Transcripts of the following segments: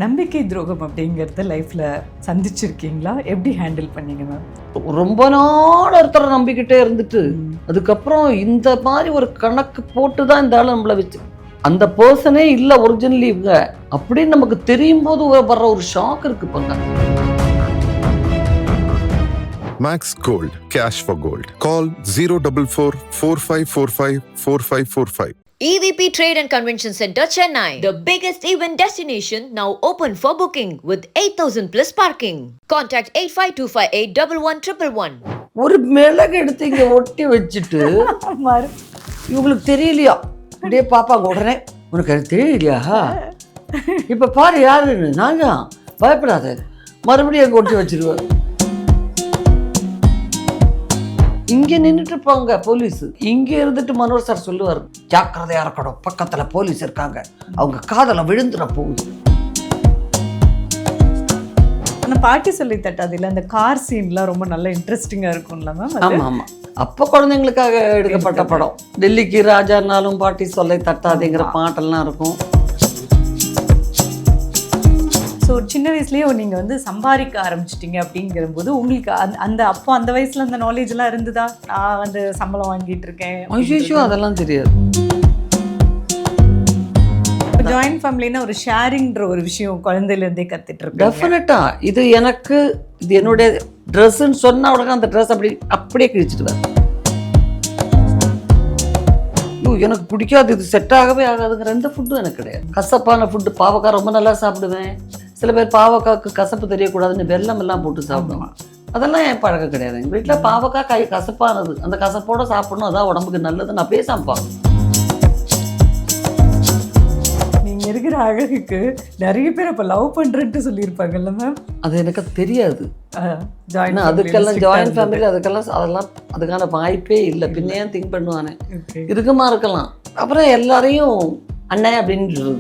நம்பிக்கை துரோகம் அப்படிங்கிறத லைஃப்ல சந்திச்சிருக்கீங்களா? எப்படி ஹேண்டில் பண்ணீங்க மேம்? ரொம்ப நாள் ஒருத்தரை நம்பிக்கிட்டே இருந்துட்டு அதுக்கப்புறம் இந்த மாதிரி ஒரு கணக்கு போட்டு தான் இந்த ஆள் நம்மளை வச்சு அந்த பர்சனே இல்லை ஒரிஜினலி இவங்க அப்படின்னு நமக்கு தெரியும் போது வர்ற ஒரு ஷாக் இருக்கு பாங்க. Max Gold, cash for gold. Call 044-4545-4545. EVP Trade and Convention Center, Chennai. The biggest event destination now open for booking with 8,000 plus parking. Contact 85258 ஒரு மிளகு எடுத்து இங்க ஒட்டி வச்சுட்டு இவங்களுக்கு தெரியலையா அப்படியே பாப்பாங்க உடனே, உனக்கு அது தெரியலையா இப்ப பாரு யாருன்னு. நான் தான் பயப்படாத, மறுபடியும் அங்க ஒட்டி வச்சிருவேன். இங்க நின்றுட்டு இருப்பாங்க போலீஸ். இங்க இருந்துட்டு மனோர் சார் சொல்லுவார், ஜாக்கிரதையா இருக்கணும், பக்கத்துல போலீஸ் இருக்காங்க, அவங்க காதல விழுந்துட போகுது. அந்த பாட்டி சொல்லி தட்டாதில்ல, அந்த கார் சீன்லாம் ரொம்ப நல்ல இன்ட்ரெஸ்டிங்கா இருக்கும்ல மேம்? ஆமா ஆமா, அப்ப குழந்தைங்களுக்காக எடுக்கப்பட்ட படம். டெல்லிக்கு ராஜானாலும் பாட்டி சொல்லை தட்டாதேங்கிற பாட்டெல்லாம் இருக்கும். ஸோ சின்ன வயசுலேயே நீங்கள் வந்து சம்பாதிக்க ஆரம்பிச்சிட்டிங்க அப்படிங்கிற போது உங்களுக்கு அந்த அப்போ அந்த வயசில் அந்த நாலேஜ்லாம் இருந்ததா? நான் வந்து சம்பளம் வாங்கிட்டு இருக்கேன் ஐயோ அதெல்லாம் தெரியாது. ஜாயின்ட் ஃபேமிலின்னா ஒரு ஷேரிங்ன்ற ஒரு விஷயம் குழந்தையிலேருந்தே கற்றுட்டு இருக்கேன். டெஃபினட்டா இது எனக்கு இது என்னுடைய ட்ரெஸ்ஸுன்னு சொன்ன உடனே அந்த ட்ரெஸ் அப்படியே கிழிச்சிடுவேன். எனக்கு பிடிக்காது, இது செட் ஆகவே ஆகாதுங்கிற எந்த ஃபுட்டும் எனக்கு கிடையாது. கசப்பான ஃபுட்டு, பாவக்காய் ரொம்ப நல்லா சாப்பிடுவேன். சில பேர் பாவக்காய்க்கு கசப்பு தெரியக்கூடாதுன்னு வெல்லம் எல்லாம் போட்டு சாப்பிடுவாங்க. அதெல்லாம் என் பழக்கம் கிடையாது. எங்கள் வீட்டில் பாவக்காய் கசப்பானது, அந்த கசப்போட சாப்பிடணும், அதான் உடம்புக்கு நல்லதுன்னு அப்படியே சாப்பிடுவாங்க. நீங்கள் இருக்கிற அழகுக்கு நிறைய பேர் அப்போ லவ் பண்ணுறேன்ட்டு சொல்லியிருப்பாங்கல்ல மேம்? அது எனக்கு தெரியாது. அதுக்கெல்லாம் ஜாயின்ட் ஃபேமிலி அதுக்கான வாய்ப்பே இல்லை. பின்னையும் திங்க் பண்ணுவானே இருக்குமா இருக்கலாம். அப்புறம் எல்லாரையும் அண்ணன் அப்படின்றது.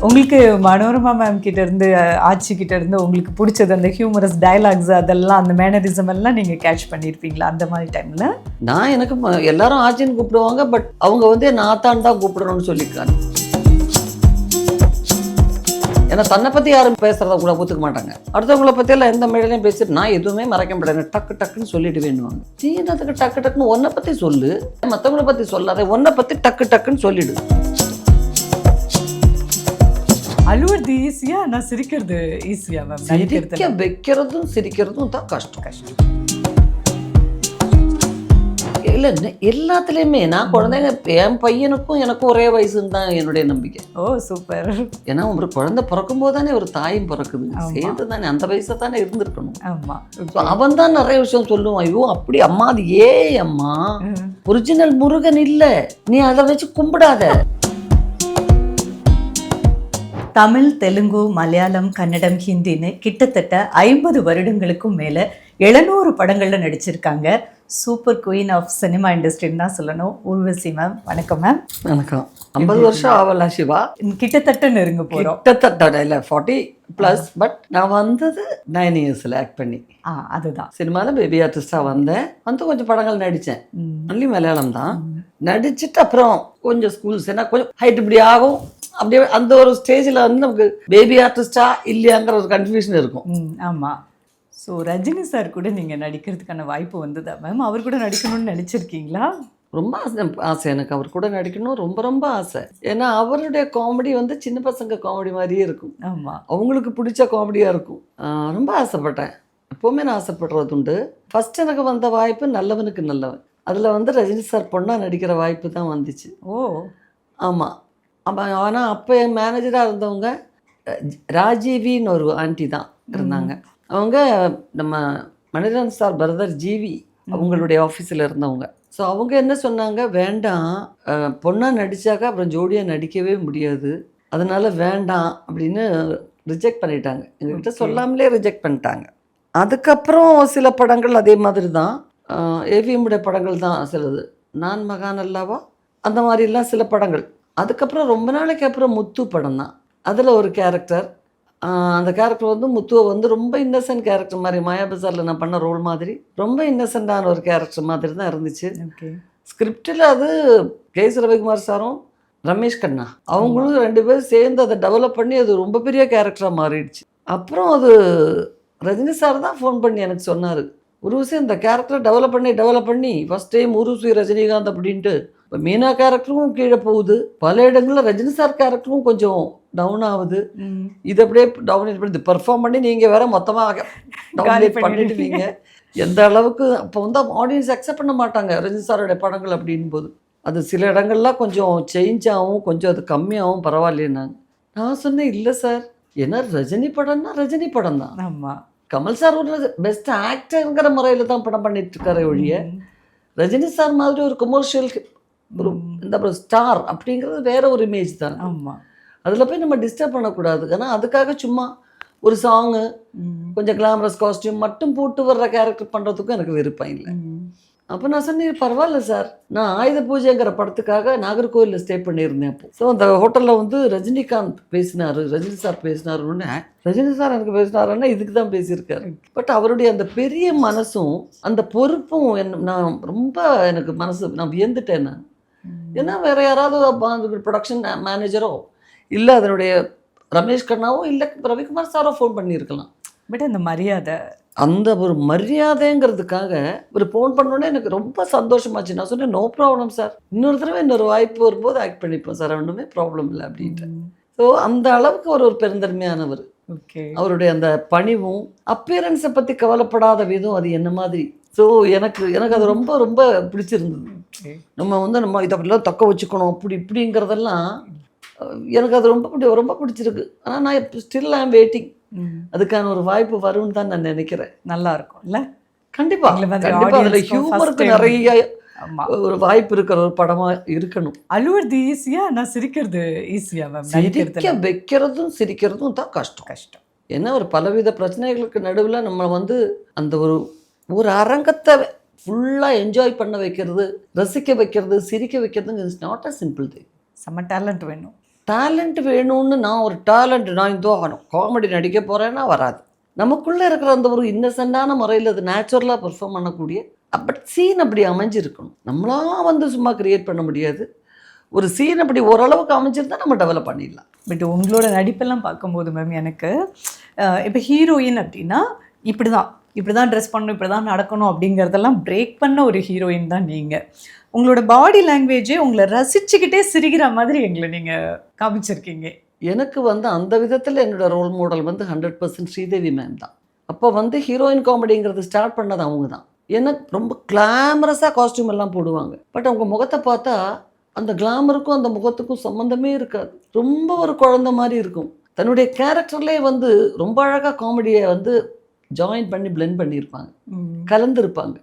உங்களுக்கு மனோரமா மேம் கிட்ட இருந்து, ஆட்சி கிட்ட இருந்து உங்களுக்கு பிடிச்சது அந்த ஹியூமரஸ் டயலாக்ஸ், அதெல்லாம் அந்த மேனரிசம் எல்லாம் நீங்க கேட்ச் பண்ணியிருப்பீங்களா அந்த மாதிரி டைம்ல? நான் எனக்கு எல்லாரும் ஆட்சின்னு கூப்பிடுவாங்க, பட் அவங்க வந்து நாத்தான் தான் கூப்பிடணும்னு சொல்லியிருக்காங்க. ஏன்னா தன்னை பற்றி யாரும் பேசுகிறத கூட ஒத்துக்க மாட்டாங்க. அடுத்தவங்களை பற்றியெல்லாம் எந்த மேடையிலையும் பேசிட்டு நான் எதுவுமே மறைக்க மாட்டேன், டக்கு டக்குன்னு சொல்லிட்டு வேணுவாங்க. சீனத்துக்கு டக்கு டக்குன்னு ஒன்றை பற்றி சொல்லு, மற்றவங்களை பற்றி சொல்லாத, ஒன்றை பற்றி டக்கு டக்குன்னு சொல்லிடு. அழுவுறது ஈஸியா, நான் சிரிக்கிறது ஈஸியா மேம்? சிரிக்க வைக்கிறதும் சிரிக்கிறதும் தான் கஷ்டம். இல்லை எல்லாத்துலேயுமே நான் குழந்தைங்க, என் பையனுக்கும் எனக்கும் ஒரே வயசுன்னு தான் என்னுடைய நம்பிக்கை. ஓ சூப்பர். ஏன்னா ஒரு குழந்தை பிறக்கும் போது தானே ஒரு தாயும் பிறக்குது, சேர்ந்து தானே அந்த வயசை தானே இருந்திருக்கணும். ஆமா, அவன் தான் நிறைய விஷயம் சொல்லுவான். ஐயோ அப்படி அம்மா, அது அம்மா ஒரிஜினல் முருகன் இல்லை, நீ அதை வச்சு கும்பிடாத. தமிழ், தெலுங்கு, மலையாளம், கன்னடம், ஹிந்தின்னு கிட்டத்தட்ட 50 வருடங்களுக்கும் மேலே 700 படங்களில் நடிச்சிருக்காங்க. சூப்பர் குயின் ஆஃப் சினிமா இண்டஸ்ட்ரின்னு தான் சொல்லணும். ஊர்வசி மேம், வணக்கம் மேம். வணக்கம். 50 வருஷம் ஆவலா சிவா? கிட்டத்தட்ட நெருங்க போகிறோம். கிட்டத்தட்ட இல்லை 40+, பட் நான் வந்தது 9 இயர்ஸில் ஆக்ட் பண்ணி. அதுதான் சினிமாவில் பேபி ஆர்டிஸ்டாக வந்தேன். வந்து கொஞ்சம் படங்கள் நடித்தேன். ஒன்லி மலையாளம் தான் நடிச்சுட்டு அப்புறம் கொஞ்சம் ஸ்கூல்ஸ் ஏன்னா கொஞ்சம் ஹைட் இப்படி ஆகும், அப்படியே அந்த ஒரு ஸ்டேஜில் வந்து நமக்கு பேபி ஆர்டிஸ்டா இல்லையாங்கிற ஒரு கன்ஃபியூஷன் இருக்கும். ஆமாம். ஸோ ரஜினி சார் கூட நீங்கள் நடிக்கிறதுக்கான வாய்ப்பு வந்ததா மேம்? அவர் கூட நடிக்கணும்னு நினச்சிருக்கீங்களா? ரொம்ப ஆசை எனக்கு அவர் கூட நடிக்கணும், ரொம்ப ரொம்ப ஆசை. ஏன்னா அவருடைய காமெடி வந்து சின்ன பசங்க காமெடி மாதிரியே இருக்கும். ஆமாம், அவங்களுக்கு பிடிச்ச காமெடியாக இருக்கும். ரொம்ப ஆசைப்பட்டேன். எப்போவுமே நான் ஆசைப்படுறது உண்டு. ஃபஸ்ட் எனக்கு வந்த வாய்ப்பு நல்லவனுக்கு நல்லவன். அதில் வந்து ரஜினி சார் பொண்ணாக நடிக்கிற வாய்ப்பு தான் வந்துச்சு. ஓ ஆமாம். ஆனால் அப்போ என் மேனேஜராக இருந்தவங்க ராஜீவின்னு ஒரு ஆண்டி தான் இருந்தாங்க. அவங்க நம்ம மணிரன் சார் பிரதர் ஜிவி அவங்களுடைய ஆஃபீஸில் இருந்தவங்க. ஸோ அவங்க என்ன சொன்னாங்க, வேண்டாம், பொண்ணாக நடித்தாக்கா அப்புறம் ஜோடியாக நடிக்கவே முடியாது, அதனால் வேண்டாம் அப்படின்னு ரிஜெக்ட் பண்ணிட்டாங்க. எங்ககிட்ட சொல்லாமலே ரிஜெக்ட் பண்ணிட்டாங்க. அதுக்கப்புறம் சில படங்கள் அதே மாதிரி தான், ஏவிஎம்முடைய படங்கள் தான் சிலது, நான் மகான் அல்லவா அந்த மாதிரிலாம் சில படங்கள். அதுக்கப்புறம் ரொம்ப நாளைக்கு அப்புறம் முத்து படம் தான். அதில் ஒரு கேரக்டர், அந்த கேரக்டர் வந்து முத்துவை வந்து ரொம்ப இன்னசென்ட் கேரக்டர் மாதிரி, மாயா பஜாரில் நான் பண்ண ரோல் மாதிரி ரொம்ப இன்னசென்ட்டான ஒரு கேரக்டர் மாதிரி தான் இருந்துச்சு. ஸ்கிரிப்டில் அது கே.எஸ். ரவிக்குமார் சாரும் ரமேஷ் கண்ணா அவங்களும் 2 பேரும் சேர்ந்து அதை டெவலப் பண்ணி அது ரொம்ப பெரிய கேரக்டராக மாறிடுச்சு. அப்புறம் அது ரஜினி சார் தான் ஃபோன் பண்ணி எனக்கு சொன்னார், உருவசி இந்த கேரக்டரை டெவலப் பண்ணி ஃபஸ்ட் டைம் உருவசி ரஜினிகாந்த் அப்படின்ட்டு. இப்போ மீனா கேரக்டரும் கீழே போகுது, பல இடங்களில் ரஜினி சார் கேரக்டரும் கொஞ்சம் டவுன் ஆகுது. இது அப்படியே டவுன் பண்ணி பெர்ஃபார்ம் பண்ணி நீங்கள் வேற மொத்தமாக டவுன்லேட் பண்ணிடுவீங்க. எந்த அளவுக்கு அப்போ வந்து ஆடியன்ஸ் அக்செப்ட் பண்ண மாட்டாங்க ரஜினி சாரோடைய படங்கள் அப்படின் போது. அது சில இடங்கள்லாம் கொஞ்சம் சேஞ்ச் ஆகும், கொஞ்சம் அது கம்மியாகவும் பரவாயில்லைன்னாங்க. நான் சொன்னேன் இல்லை சார், ஏன்னா ரஜினி படம்னா ரஜினி படம் தான். ஆமாம், கமல் சார் ஒரு பெஸ்ட் ஆக்டருங்கிற முறையில் தான் படம் பண்ணிட்டு இருக்காரு ஒழிய ரஜினி சார் மாதிரி ஒரு கமர்ஷியல் ஒரு இந்த ஸ்டார் அப்படிங்கிறது வேற ஒரு இமேஜ் தான். ஆமாம், அதில் போய் நம்ம டிஸ்டர்ப் பண்ணக்கூடாது. ஏன்னா அதுக்காக சும்மா ஒரு சாங்கு கொஞ்சம் கிளாமரஸ் காஸ்டியூம் மட்டும் போட்டு வர்ற கேரக்டர் பண்ணுறதுக்கும் எனக்கு விருப்பம் இல்லை. அப்போ நான் சொன்னேன் பரவாயில்ல சார், நான் ஆயுத பூஜைங்கிற படத்துக்காக நாகர்கோவிலில் ஸ்டே பண்ணியிருந்தேன். அப்போ ஸோ அந்த ஹோட்டலில் வந்து ரஜினிகாந்த் பேசினார், ரஜினி சார் பேசினாருன்னு. ரஜினி சார் எனக்கு பேசினாருன்னா இதுக்கு தான் பேசியிருக்காரு. பட் அவருடைய அந்த பெரிய மனசும் அந்த பொறுப்பும் நான் ரொம்ப எனக்கு நான் வியந்துட்டேன். நான் ஏன்னா வேற யாராவது ப்ரொடக்ஷன் மேனேஜரோ இல்லை அதனுடைய ரமேஷ் கண்ணாவோ இல்லை ரவிக்குமார் சாரோ ஃபோன் பண்ணியிருக்கலாம். பட் அந்த மரியாதை, அந்த ஒரு மரியாதைங்கிறதுக்காக ஒரு ஃபோன் பண்ணோன்னே எனக்கு ரொம்ப சந்தோஷமாச்சு. நான் சொன்னேன் நோ ப்ராப்ளம் சார், இன்னொரு தடவை இன்னொரு வாய்ப்பு வரும்போது ஆக்ட் பண்ணிப்போம் சார், ஒன்றுமே ப்ராப்ளம் இல்லை அப்படின்ட்டு. ஸோ அந்த அளவுக்கு ஒரு பெருந்தன்மையானவர். ஓகே, அவருடைய அந்த பணிவும் அப்பியரன்ஸை பற்றி கவலைப்படாத விதம் அது என்ன மாதிரி. ஸோ எனக்கு அது ரொம்ப ரொம்ப பிடிச்சிருந்தது. நம்ம இதை அப்படிலாம் தக்க வச்சுக்கணும் இப்படிங்கிறதெல்லாம் எனக்கு அது ரொம்ப பிடிச்சிருக்கு. ஆனால் நான் ஸ்டில் ஐம் வெயிட்டிங், அதுக்கான ஒரு வாய்ப்பு வரும்னு தான் நான் நினைக்கிறேன். நல்லா இருக்கும் இல்லை? கண்டிப்பாக அதில் ஹியூமருக்கு நிறைய ஒரு வாய்ப்பு இருக்கிற ஒரு படமாக இருக்கணும். அழுவுறது ஈஸியா, நான் சிரிக்கிறது ஈஸியா மேம்? சிரிக்க வைக்கிறதும் சிரிக்கிறதும் தான் கஷ்டம். ஏன்னா ஒரு பலவித பிரச்சனைகளுக்கு நடுவில் நம்ம வந்து அந்த ஒரு அரங்கத்தை ஃபுல்லாக என்ஜாய் பண்ண வைக்கிறது, ரசிக்க வைக்கிறது, சிரிக்க வைக்கிறதுங்க it's not a simple thing. செம்ம டேலண்ட் வேணும். டேலண்ட் வேணும்னு நான் இதோ காமெடி நடிக்க போகிறேன்னா வராது. நமக்குள்ளே இருக்கிற அந்த ஒரு இன்னசென்டான முறையில் அது நேச்சுரலாக பெர்ஃபார்ம் பண்ணக்கூடிய பட் சீன் அப்படி அமைஞ்சிருக்கணும். நம்மளாம் வந்து சும்மா கிரியேட் பண்ண முடியாது. ஒரு சீன் அப்படி ஓரளவுக்கு அமைஞ்சிருந்தா நம்ம டெவலப் பண்ணிடலாம். பட் உங்களோட நடிப்பெல்லாம் பார்க்கும்போது மேம் எனக்கு இப்போ ஹீரோயின் அப்படின்னா இப்படி தான் ட்ரெஸ் பண்ணணும், இப்படி தான் நடக்கணும் அப்படிங்கிறதெல்லாம் பிரேக் பண்ண ஒரு ஹீரோயின் தான் நீங்கள். உங்களோட பாடி லாங்குவேஜே உங்களை ரசிச்சுக்கிட்டே சிரிக்கிற மாதிரி எங்களை நீங்கள் காமிச்சிருக்கீங்க. எனக்கு வந்து அந்த விதத்தில் என்னோடய ரோல் மாடல் வந்து 100% ஸ்ரீதேவி மேம் தான். அப்போ வந்து ஹீரோயின் காமெடிங்கிறது ஸ்டார்ட் பண்ணது அவங்க தான். எனக்கு ரொம்ப கிளாமரஸாக காஸ்டியூம் எல்லாம் போடுவாங்க. பட் அவங்க முகத்தை பார்த்தா அந்த கிளாமருக்கும் அந்த முகத்துக்கும் சம்மந்தமே இருக்காது. ரொம்ப ஒரு குழந்தை மாதிரி இருக்கும். தன்னுடைய கேரக்டர்லேயே வந்து ரொம்ப அழகாக காமெடியை வந்து ஜாயின் பண்ணி பிளெண்ட் பண்ணியிருப்பாங்க, கலந்துருப்பாங்க,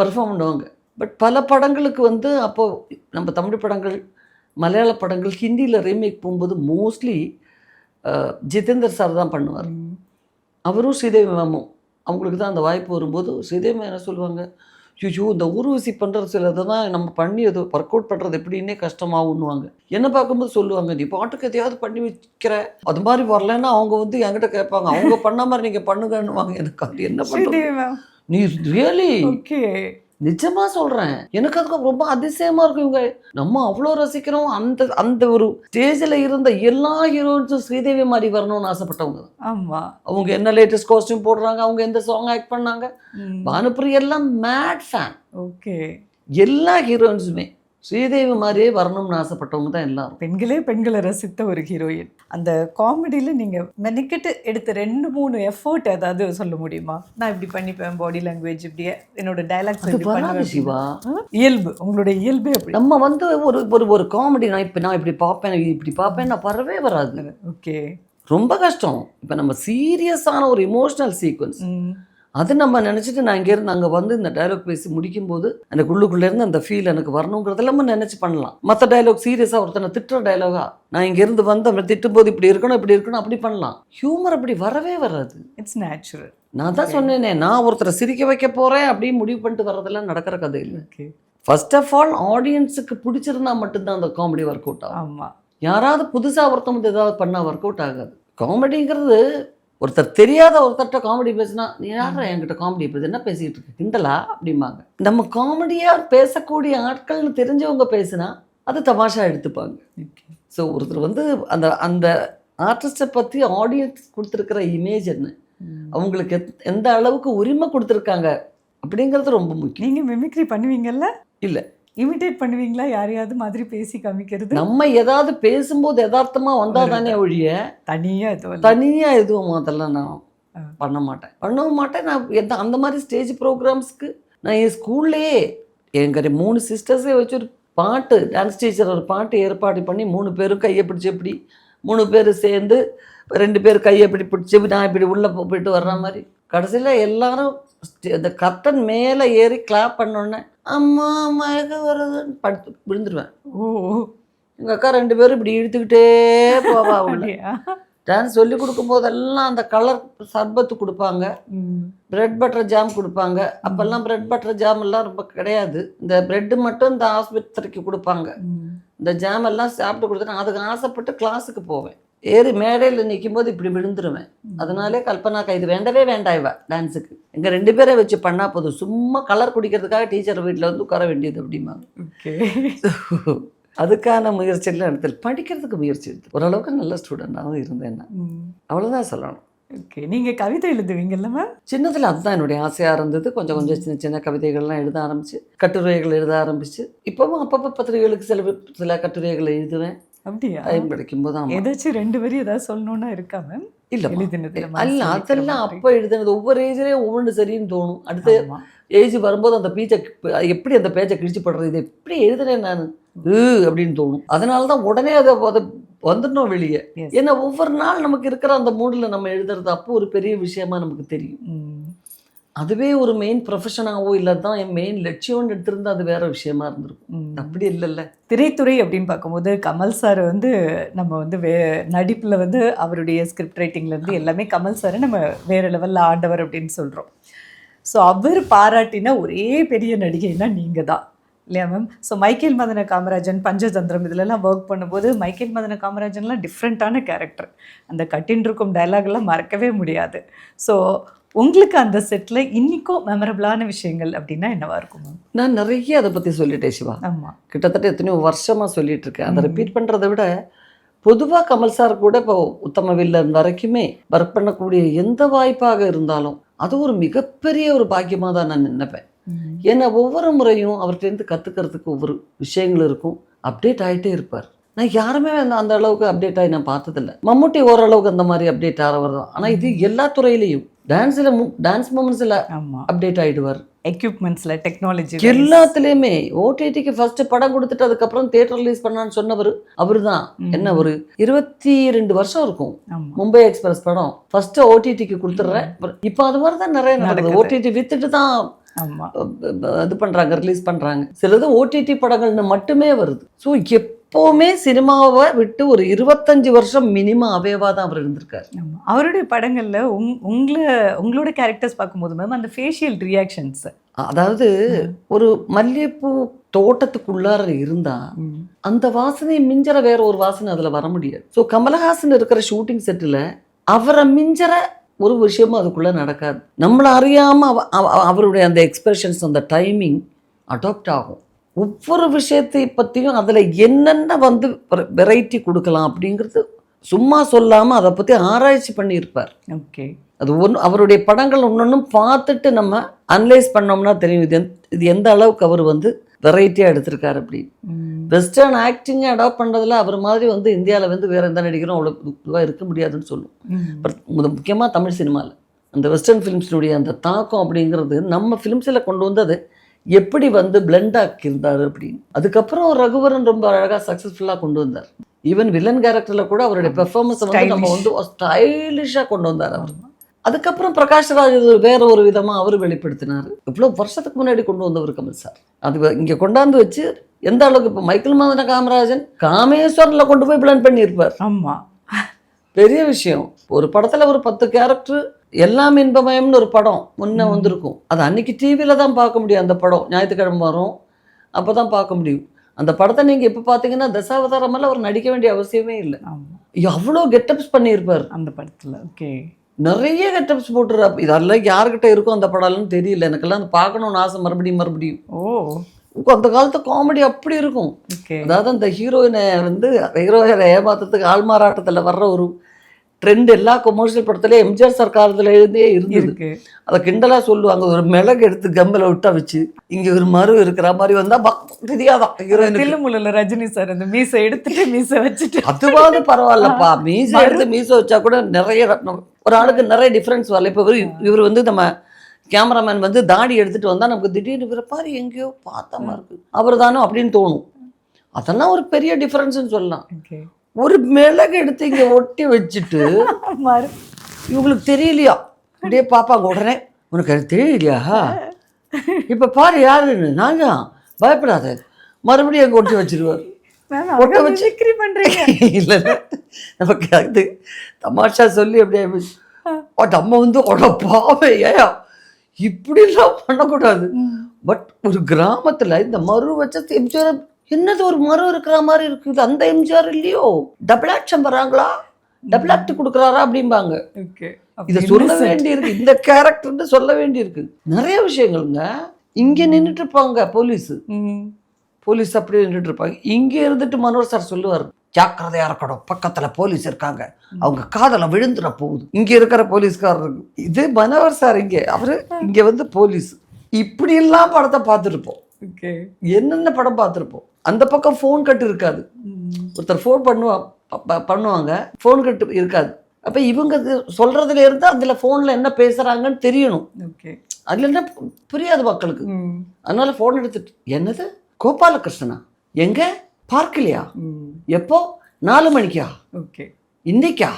பெர்ஃபார்ம் பண்ணுவாங்க. பட் பல படங்களுக்கு வந்து அப்போது நம்ம தமிழ் படங்கள், மலையாள படங்கள், ஹிந்தியில் ரீமேக் போகும்போது மோஸ்ட்லி ஜிதேந்தர் சார் தான் பண்ணுவார். அவரும் ஸ்ரீதேவி மேமும் அவங்களுக்கு தான் அந்த வாய்ப்பு வரும்போது ஸ்ரீதேவி மேம் என்ன சொல்லுவாங்க, ஐயோ இந்த ஊர்வசி பண்ணுறது சிலதை தான் நம்ம பண்ணி அது ஒர்க் அவுட் பண்ணுறது எப்படின்னே கஷ்டமாகுன்னுவாங்க. என்ன பார்க்கும்போது சொல்லுவாங்க, நீ பாட்டுக்கு எதையாவது பண்ணி வைக்கிற, அது மாதிரி வரலன்னா அவங்க வந்து என்கிட்ட கேட்பாங்க, அவங்க பண்ண மாதிரி நீங்கள் பண்ணுங்கன்னுவாங்க. எனக்கு அது என்ன பண்ணுறது, நீ ரியலி ஓகே நிஜமாக சொல்கிறேன். எனக்கு அதுக்கு ரொம்ப அதிசயமாக இருக்கும். இவங்க நம்ம அவ்வளோ ரசிக்கிறோம். அந்த ஒரு ஸ்டேஜில் இருந்த எல்லா ஹீரோயின்ஸும் ஸ்ரீதேவி மாதிரி வரணும்னு ஆசைப்பட்டவங்க தான். ஆமாம், அவங்க என்ன லேட்டஸ்ட் காஸ்டியூம் போடுறாங்க, அவங்க எந்த சாங் ஆக்ட் பண்ணாங்க, பானுப்ரி எல்லாம் மேட் ஃபேன். ஓகே, எல்லா ஹீரோயின்ஸுமே ஸ்ரீதேவி மாதிரியே வரணும்னு ஆசைப்பட்டவங்க தான் எல்லாரும். பெண்களை ரசித்த ஒரு ஹீரோயின். அந்த காமெடியில் நீங்கள் மெனக்கெட்டு எடுத்த 2-3 எஃபோர்ட் ஏதாவது சொல்ல முடியுமா? நான் இப்படி பண்ணிப்பேன், பாடி லாங்குவேஜ் இப்படியே, என்னோட டைலாக்ஸ் சிவா இயல்பு, உங்களுடைய இயல்பு அப்படி. நம்ம வந்து ஒரு காமெடி நான் இப்படி பார்ப்பேன் நான் வரவே வராது. ஓகே, ரொம்ப கஷ்டம். இப்போ நம்ம சீரியஸான ஒரு இமோஷனல் சீக்வன்ஸ் அது நம்ம நினச்சிட்டு நான் இங்கேருந்து அங்கே வந்து இந்த டைலாக் பேசி முடிக்கும்போது எனக்கு உள்ளுக்குள்ளேருந்து அந்த ஃபீல் எனக்கு வரணுங்கிறதெல்லாம் நினச்சி பண்ணலாம். மற்ற டைலாக் சீரியஸாக ஒருத்தனை திட்டுற டைலாகா நான் இங்கேருந்து வந்து அவன் திட்டும்போது இப்படி இருக்கணும் அப்படி பண்ணலாம். ஹியூமர் அப்படி வரவே வராது. It's natural. நான் தான் சொன்னேனே, நான் ஒருத்தரை சிரிக்க வைக்க போகிறேன் அப்படின்னு முடிவு பண்ணிட்டு வர்றதெல்லாம் நடக்கிற கதை இல்லை. ஓகே, ஃபர்ஸ்ட் ஆஃப் ஆல் ஆடியன்ஸுக்கு பிடிச்சிருந்தா மட்டும்தான் அந்த காமெடி ஒர்க் அவுட் ஆகும். ஆமாம், யாராவது புதுசாக ஒருத்தவங்க ஏதாவது பண்ணால் ஒர்க் அவுட் ஆகாது. காமெடிங்கிறது ஒருத்தர் தெரியாத ஒருத்தர்கிட்ட காமெடி பேசினா, நீ யாரா என்கிட்ட காமெடி பேசு, என்ன பேசிகிட்டு இருக்கு, கிண்டலா அப்படிம்பாங்க. நம்ம காமெடியாக பேசக்கூடிய ஆட்கள்னு தெரிஞ்சவங்க பேசுனா அது தமாஷா எடுத்துப்பாங்க. ஸோ ஒருத்தர் வந்து அந்த அந்த ஆர்டிஸ்ட்டை பற்றி ஆடியன்ஸ் கொடுத்துருக்கிற இமேஜ் என்ன, அவங்களுக்கு எந்த அளவுக்கு உரிமை கொடுத்துருக்காங்க அப்படிங்கிறது ரொம்ப முக்கியம். நீங்க மிமிக்ரி பண்ணுவீங்கல்ல? இல்லை, இமிட்டேட் பண்ணுவீங்களா யாரையாவது மாதிரி பேசி காமிக்கிறது? நம்ம ஏதாவது பேசும்போது யதார்த்தமா வந்தால் தானே ஒழிய தனியா இது தனியாக எதுவும் அதெல்லாம் நான் பண்ணவும் மாட்டேன். நான் அந்த மாதிரி ஸ்டேஜ் ப்ரோக்ராம்ஸ்க்கு நான் என் ஸ்கூல்லேயே எங்கள் 3 சிஸ்டர்ஸே வச்சு ஒரு பாட்டு டான்ஸ் டீச்சர் ஒரு பாட்டு ஏற்பாடு பண்ணி 3 பேரும் கையை பிடிச்சி இப்படி 3 பேர் சேர்ந்து 2 பேர் கையை இப்படி பிடிச்சி நான் இப்படி உள்ளே போயிட்டு வர்ற மாதிரி கடைசியில் எல்லாரும் இந்த கர்டன் மேலே ஏறி கிளாப் பண்ணோன்னே அம்மா மயக்க வருதுன்னு படுத்து விழுந்துருவேன். ஓ, எங்கள் அக்கா 2 பேரும் இப்படி இழுத்துக்கிட்டே போவா. உள்ள டான்ஸ் சொல்லி கொடுக்கும்போதெல்லாம் அந்த கலர் சர்பத்து கொடுப்பாங்க, பிரெட் பட்டர் ஜாம் கொடுப்பாங்க. அப்போல்லாம் பிரெட் பட்டர் ஜாம் எல்லாம் ரொம்ப கிடையாது, இந்த பிரெட்டு மட்டும் இந்த ஆஸ்பத்திரிக்கு கொடுப்பாங்க. இந்த ஜாம் எல்லாம் சாப்பிட்டு கொடுத்துட்டு அதுக்கு ஆசைப்பட்டு கிளாஸுக்கு போவேன். ஏறி மேடையில் நிற்கும் போது இப்படி விழுந்துருவேன். அதனாலே கல்பனாக்கா இது வேண்டவே வேண்டாய்வா டான்ஸுக்கு, எங்கள் 2 பேரை வச்சு பண்ணால் போதும், சும்மா கலர் குடிக்கிறதுக்காக டீச்சர் வீட்டில் வந்து உட்கார வேண்டியது அப்படிம்பாங்க. அதுக்கான முயற்சியெல்லாம் எடுத்து படிக்கிறதுக்கு முயற்சி எடுத்து ஓரளவுக்கு நல்ல ஸ்டூடெண்டாகவும் இருந்தேன். அவ்வளோதான் சொல்லணும். ஓகே, நீங்கள் கவிதை எழுதுவீங்கல்ல மேம்? சின்னதில் அதுதான் என்னுடைய ஆசையாக இருந்தது. கொஞ்சம் கொஞ்சம் சின்ன சின்ன கவிதைகள்லாம் எழுத ஆரம்பிச்சு, கட்டுரைகள் எழுத ஆரம்பிச்சு, இப்போவும் அப்பப்போ பத்திரிகைகளுக்கு சில கட்டுரைகள் எழுதுவேன். அப்படியா? டைம் கிடைக்கும் போது. ஏதாச்சும் 2 வரி ஏதாவது சொல்லணும்னா இருக்கா மேம்? இல்லை எழுதினது அல்ல, அதெல்லாம் அப்போ எழுதுனது ஒவ்வொரு ஏஜ்லேயும் ஒவ்வொன்று சரின்னு தோணும். அடுத்த ஏஜ் வரும்போது அந்த எப்படி அந்த பேச்சை கிழிச்சு படுறது, இது எப்படி எழுதுனேன் நான் அப்படின்னு தோணும். அதனால தான் உடனே அதை வந்துடணும் வெளியே. ஏன்னா ஒவ்வொரு நாள் நமக்கு இருக்கிற அந்த மூடில் நம்ம எழுதுறது அப்போ ஒரு பெரிய விஷயமா நமக்கு தெரியும். அதுவே ஒரு மெயின் ப்ரொஃபஷனாகவோ இல்லை தான் என் மெயின் லட்சியம்னு எடுத்திருந்தா அது வேற விஷயமா இருந்திருக்கும். அப்படி இல்லைல்ல. திரைத்துறை அப்படின்னு பார்க்கும்போது கமல் சார் வந்து நம்ம வந்து நடிப்பில் வந்து அவருடைய ஸ்கிரிப்ட் ரைட்டிங்லேருந்து எல்லாமே கமல் சாரை நம்ம வேறு லெவலில் ஆண்டவர் அப்படின்னு சொல்கிறோம். ஸோ அவர் பாராட்டின ஒரே பெரிய நடிகைன்னா நீங்கள் தான் இல்லையா மேம்? ஸோ மைக்கேல் மதன காமராஜன், பஞ்சதந்திரம் இதிலெல்லாம் ஒர்க் பண்ணும்போது மைக்கேல் மதன காமராஜன்லாம் டிஃப்ரெண்ட்டான கேரக்டர். அந்த கட்டின் இருக்கும் டைலாக்லாம் மறக்கவே முடியாது. ஸோ உங்களுக்கு அந்த செட்டில் இன்றைக்கும் மெமரபிளான விஷயங்கள் அப்படின்னா என்னவா இருக்கும் மேம்? நான் நிறைய அதை பற்றி சொல்லிட்டேன் சிவா. ஆமாம், கிட்டத்தட்ட எத்தனையோ வருஷமாக சொல்லிட்டு இருக்கேன். அதை ரிப்பீட் பண்ணுறதை விட பொதுவாக கமல் சார் கூட இப்போ உத்தம வில்லன் வரைக்குமே ஒர்க் பண்ணக்கூடிய எந்த வாய்ப்பாக இருந்தாலும் அது ஒரு மிகப்பெரிய ஒரு பாக்கியமாக தான் நான் நினைப்பேன். ஏன்னா ஒவ்வொரு முறையும் அவர்கிட்டருந்து கற்றுக்கிறதுக்கு ஒவ்வொரு விஷயங்கள் இருக்கும். அப்டேட் ஆகிட்டே இருப்பார். நான் யாருமே அந்த அளவுக்கு அப்டேட் ஆகி நான் பார்த்ததில்லை. மம்முட்டி ஓரளவுக்கு அந்த மாதிரி அப்டேட் ஆகிறவர் தான். ஆனால் இது எல்லா துறையிலையும் டான்ஸ் மூமெண்ட்ஸில் அப்டேட் ஆகிடுவார். எக்யூப்மெண்ட்ஸில், டெக்னாலஜி எல்லாத்துலேயுமே. ஓடிடிக்கு ஃபர்ஸ்ட் படம் கொடுத்துட்டு அதுக்கப்புறம் தியேட்டர் ரிலீஸ் பண்ணான்னு சொன்னவர் அவர் தான். என்ன ஒரு 22 வருஷம் இருக்கும். மும்பை எக்ஸ்பிரஸ் படம் ஃபர்ஸ்ட் ஓடிடிக்கு கொடுத்துட்றேன். இப்போ அது மாதிரி தான் நிறைய நடக்குது. ஓடிடி வித்துட்டு தான் இது பண்ணுறாங்க, ரிலீஸ் பண்ணுறாங்க. சிலது ஓடிடி படங்கள்னு மட்டுமே வருது. ஸோ எப்போவுமே சினிமாவை விட்டு ஒரு 25 வருஷம் மினிமம் அவேவாக தான் அவர் இருந்திருக்காரு. அவருடைய படங்களில் உங்களோட கேரக்டர்ஸ் பார்க்கும்போது மேம் அந்த ஃபேஷியல் ரியாக்ஷன்ஸ், அதாவது ஒரு மல்லிகைப்பூ தோட்டத்துக்குள்ளார இருந்தால் அந்த வாசனையை மிஞ்சற வேற ஒரு வாசனை அதில் வர முடியாது. ஸோ கமலஹாசன் இருக்கிற ஷூட்டிங் செட்டில் அவரை மிஞ்சற ஒரு விஷயமும் அதுக்குள்ளே நடக்காது. நம்மளை அறியாமல் அவருடைய அந்த எக்ஸ்பிரஷன்ஸ், அந்த டைமிங் அடாப்ட் ஆகும். ஒவ்வொரு விஷயத்தை பற்றியும் அதில் என்னென்ன வந்து வெரைட்டி கொடுக்கலாம் அப்படிங்கிறது சும்மா சொல்லாமல் அதை பற்றி ஆராய்ச்சி பண்ணியிருப்பார். ஓகே, அது அவருடைய படங்கள் ஒன்றொன்றும் பார்த்துட்டு நம்ம அனலைஸ் பண்ணோம்னா தெரியும் இது எந்த அளவுக்கு அவர் வந்து வெரைட்டியாக எடுத்திருக்காரு அப்படின்னு. வெஸ்டர்ன் ஆக்டிங்கை அடாப்ட் பண்ணுறதுல அவர் மாதிரி வந்து இந்தியாவில் வந்து வேறு எந்த நடிகரும் அவ்வளோ இதுவாக இருக்க முடியாதுன்னு சொல்லும். முக்கியமாக தமிழ் சினிமாவில் அந்த வெஸ்டர்ன் ஃபிலிம்ஸினுடைய அந்த தாக்கம் அப்படிங்கிறது நம்ம ஃபிலிம்ஸில் கொண்டு வந்து அது எப்படி வந்து பிளெண்ட் ஆக்கியிருந்தார் அப்படின்னு. அதுக்கப்புறம் ரகுவரன் ரொம்ப அழகாக சக்ஸஸ்ஃபுல்லாக கொண்டு வந்தார். ஈவன் வில்லன் கேரக்டரில் கூட அவருடைய பெர்ஃபார்மன்ஸை வந்து நம்ம வந்து ஸ்டைலிஷாக கொண்டு வந்தார் அவர். அதுக்கப்புறம் பிரகாஷ் ராஜ் வேற ஒரு விதமாக அவர் வெளிப்படுத்தினார். இவ்வளோ வருஷத்துக்கு முன்னாடி கொண்டு வந்தவர் கமல் சார். அது இங்கே கொண்டாந்து வச்சு எந்த அளவுக்கு இப்போ மைக்கேல் மதன காமராஜன் காமேஸ்வரில் கொண்டு போய் பிளான் பண்ணியிருப்பார். ஆமாம், பெரிய விஷயம். ஒரு படத்தில் ஒரு 10 கேரக்டர், எல்லாம் இன்பமயம்னு ஒரு படம் முன்ன வந்திருக்கும். அது அன்னைக்கு டிவியில் தான் பார்க்க முடியும். அந்த படம் ஞாயிற்றுக்கிழமை வரும், அப்போ தான் பார்க்க முடியும். அந்த படத்தை நீங்கள் இப்போ பார்த்தீங்கன்னா தசாவதாரமெல்லாம் அவர் நடிக்க வேண்டிய அவசியமே இல்லை. எவ்வளோ கெட்டப்ஸ் பண்ணியிருப்பார் அந்த படத்தில். ஓகே, நிறைய கெட்டப்ஸ் போட்டுறாரு. இதெல்லாம் யாருக்கிட்ட இருக்கும் அந்த படம்னு தெரியல. எனக்கெல்லாம் அது பார்க்கணும்னு ஆசை மறுபடியும். அந்த காலத்து காமெடி அப்படி இருக்கும். ஓகே. அதாவது அந்த ஹீரோயினை வந்து ஹீரோயினை ஏமாத்துறதுக்கு ஆள்மாறாட்டத்தில் வர்ற ஒரு ட்ரெண்ட் எல்லா கொமர்ஷியல் படத்துலேயும் எம்ஜிஆர் சர்க்காரத்துல இருந்தே இருந்தது. இருக்கு. அதை கிண்டலாக சொல்லுவாங்க, ஒரு மிளகு எடுத்து கம்பில் விட்டா வச்சு இங்கே ஒரு மறு இருக்கிற மாதிரி வந்தால் தெரியாதான் ஹீரோயினுக்கு. தில்லுமுல்லுல ரஜினி சார் அந்த மீசை எடுத்துட்டு மீசை வச்சுட்டு அதுவாது பரவாயில்லப்பா, மீசை எடுத்து மீசை வச்சா கூட நிறைய ஒரு ஆளுக்கு நிறைய டிஃப்ரென்ஸ் வரல. இப்போ இவர் வந்து நம்ம கேமராமேன் வந்து தாடி எடுத்துட்டு வந்தால் நமக்கு திடீர்னு இவரை பாரு எங்கேயோ பார்த்த மாதிரி இருக்கு, அவர் தானோ அப்படின்னு தோணும். அதெல்லாம் ஒரு பெரிய டிஃப்ரென்ஸ்னு சொல்லலாம். ஓகே. ஒரு மிளகு எடுத்து இங்கே ஒட்டி வச்சுட்டு இவங்களுக்கு தெரியலையா அப்படியே பார்ப்பாங்க. உடனே உனக்கு அது தெரியலையா, இப்போ பாரு யாருன்னு, நான் தான் பயப்படாத, மறுபடியும் அங்கே ஒட்டி வச்சிருவார். ஒட்ட வச்சு பண்றீங்க. இல்லை இல்லை, நமக்கு அது தமாஷா சொல்லி அப்படியே நம்ம வந்து உடப்பாவே ஏயா இப்படிலாம் பண்ணக்கூடாது. பட் ஒரு கிராமத்தில் இந்த மறு வச்ச எம்ஜிஆர் என்னது ஒரு மறு இருக்கிற மாதிரி இருக்குது, அந்த எம்ஜிஆர் இல்லையோ, டபுள் ஆக்ஷன் வராங்களா, டபுள் ஆக்ட் கொடுக்குறாரா அப்படிம்பாங்க. இதை சொல்ல வேண்டி இருக்கு, இந்த கேரக்டர்னு சொல்ல வேண்டி இருக்கு. நிறைய விஷயங்கள்ங்க. இங்கே நின்றுட்டு இருப்பாங்க போலீஸ் அப்படியே நின்றுட்டு இருப்பாங்க. இங்கே இருந்துட்டு மனோர் சார் சொல்லுவார், ஜாக்கிரதையா இருக்கணும், பக்கத்துல போலீஸ் இருக்காங்க, அவங்க காதல விழுந்துட போகுது இங்க இருக்கிற போலீஸ்காரருக்கு. இது மனோர் சார் இங்கே, அவரு இங்க வந்து போலீஸ். இப்படி எல்லாம் படத்தை பார்த்துருப்போம். என்னென்ன படம் பார்த்துருப்போம். அந்த பக்கம் ஃபோன் கட்டு இருக்காது, ஒருத்தர் ஃபோன் பண்ணுவாங்க, ஃபோன் கட்டு இருக்காது. அப்போ இவங்க சொல்றதுல இருந்து அதுல ஃபோன்ல என்ன பேசுறாங்கன்னு தெரியணும். அதுல என்ன புரியாது மக்களுக்கு. அதனால ஃபோன் எடுத்துட்டு, என்னது கோபாலகிருஷ்ணனா, எங்க பார்க்கலையா, எப்போ 4 மணிக்கா, இன்னைக்கா,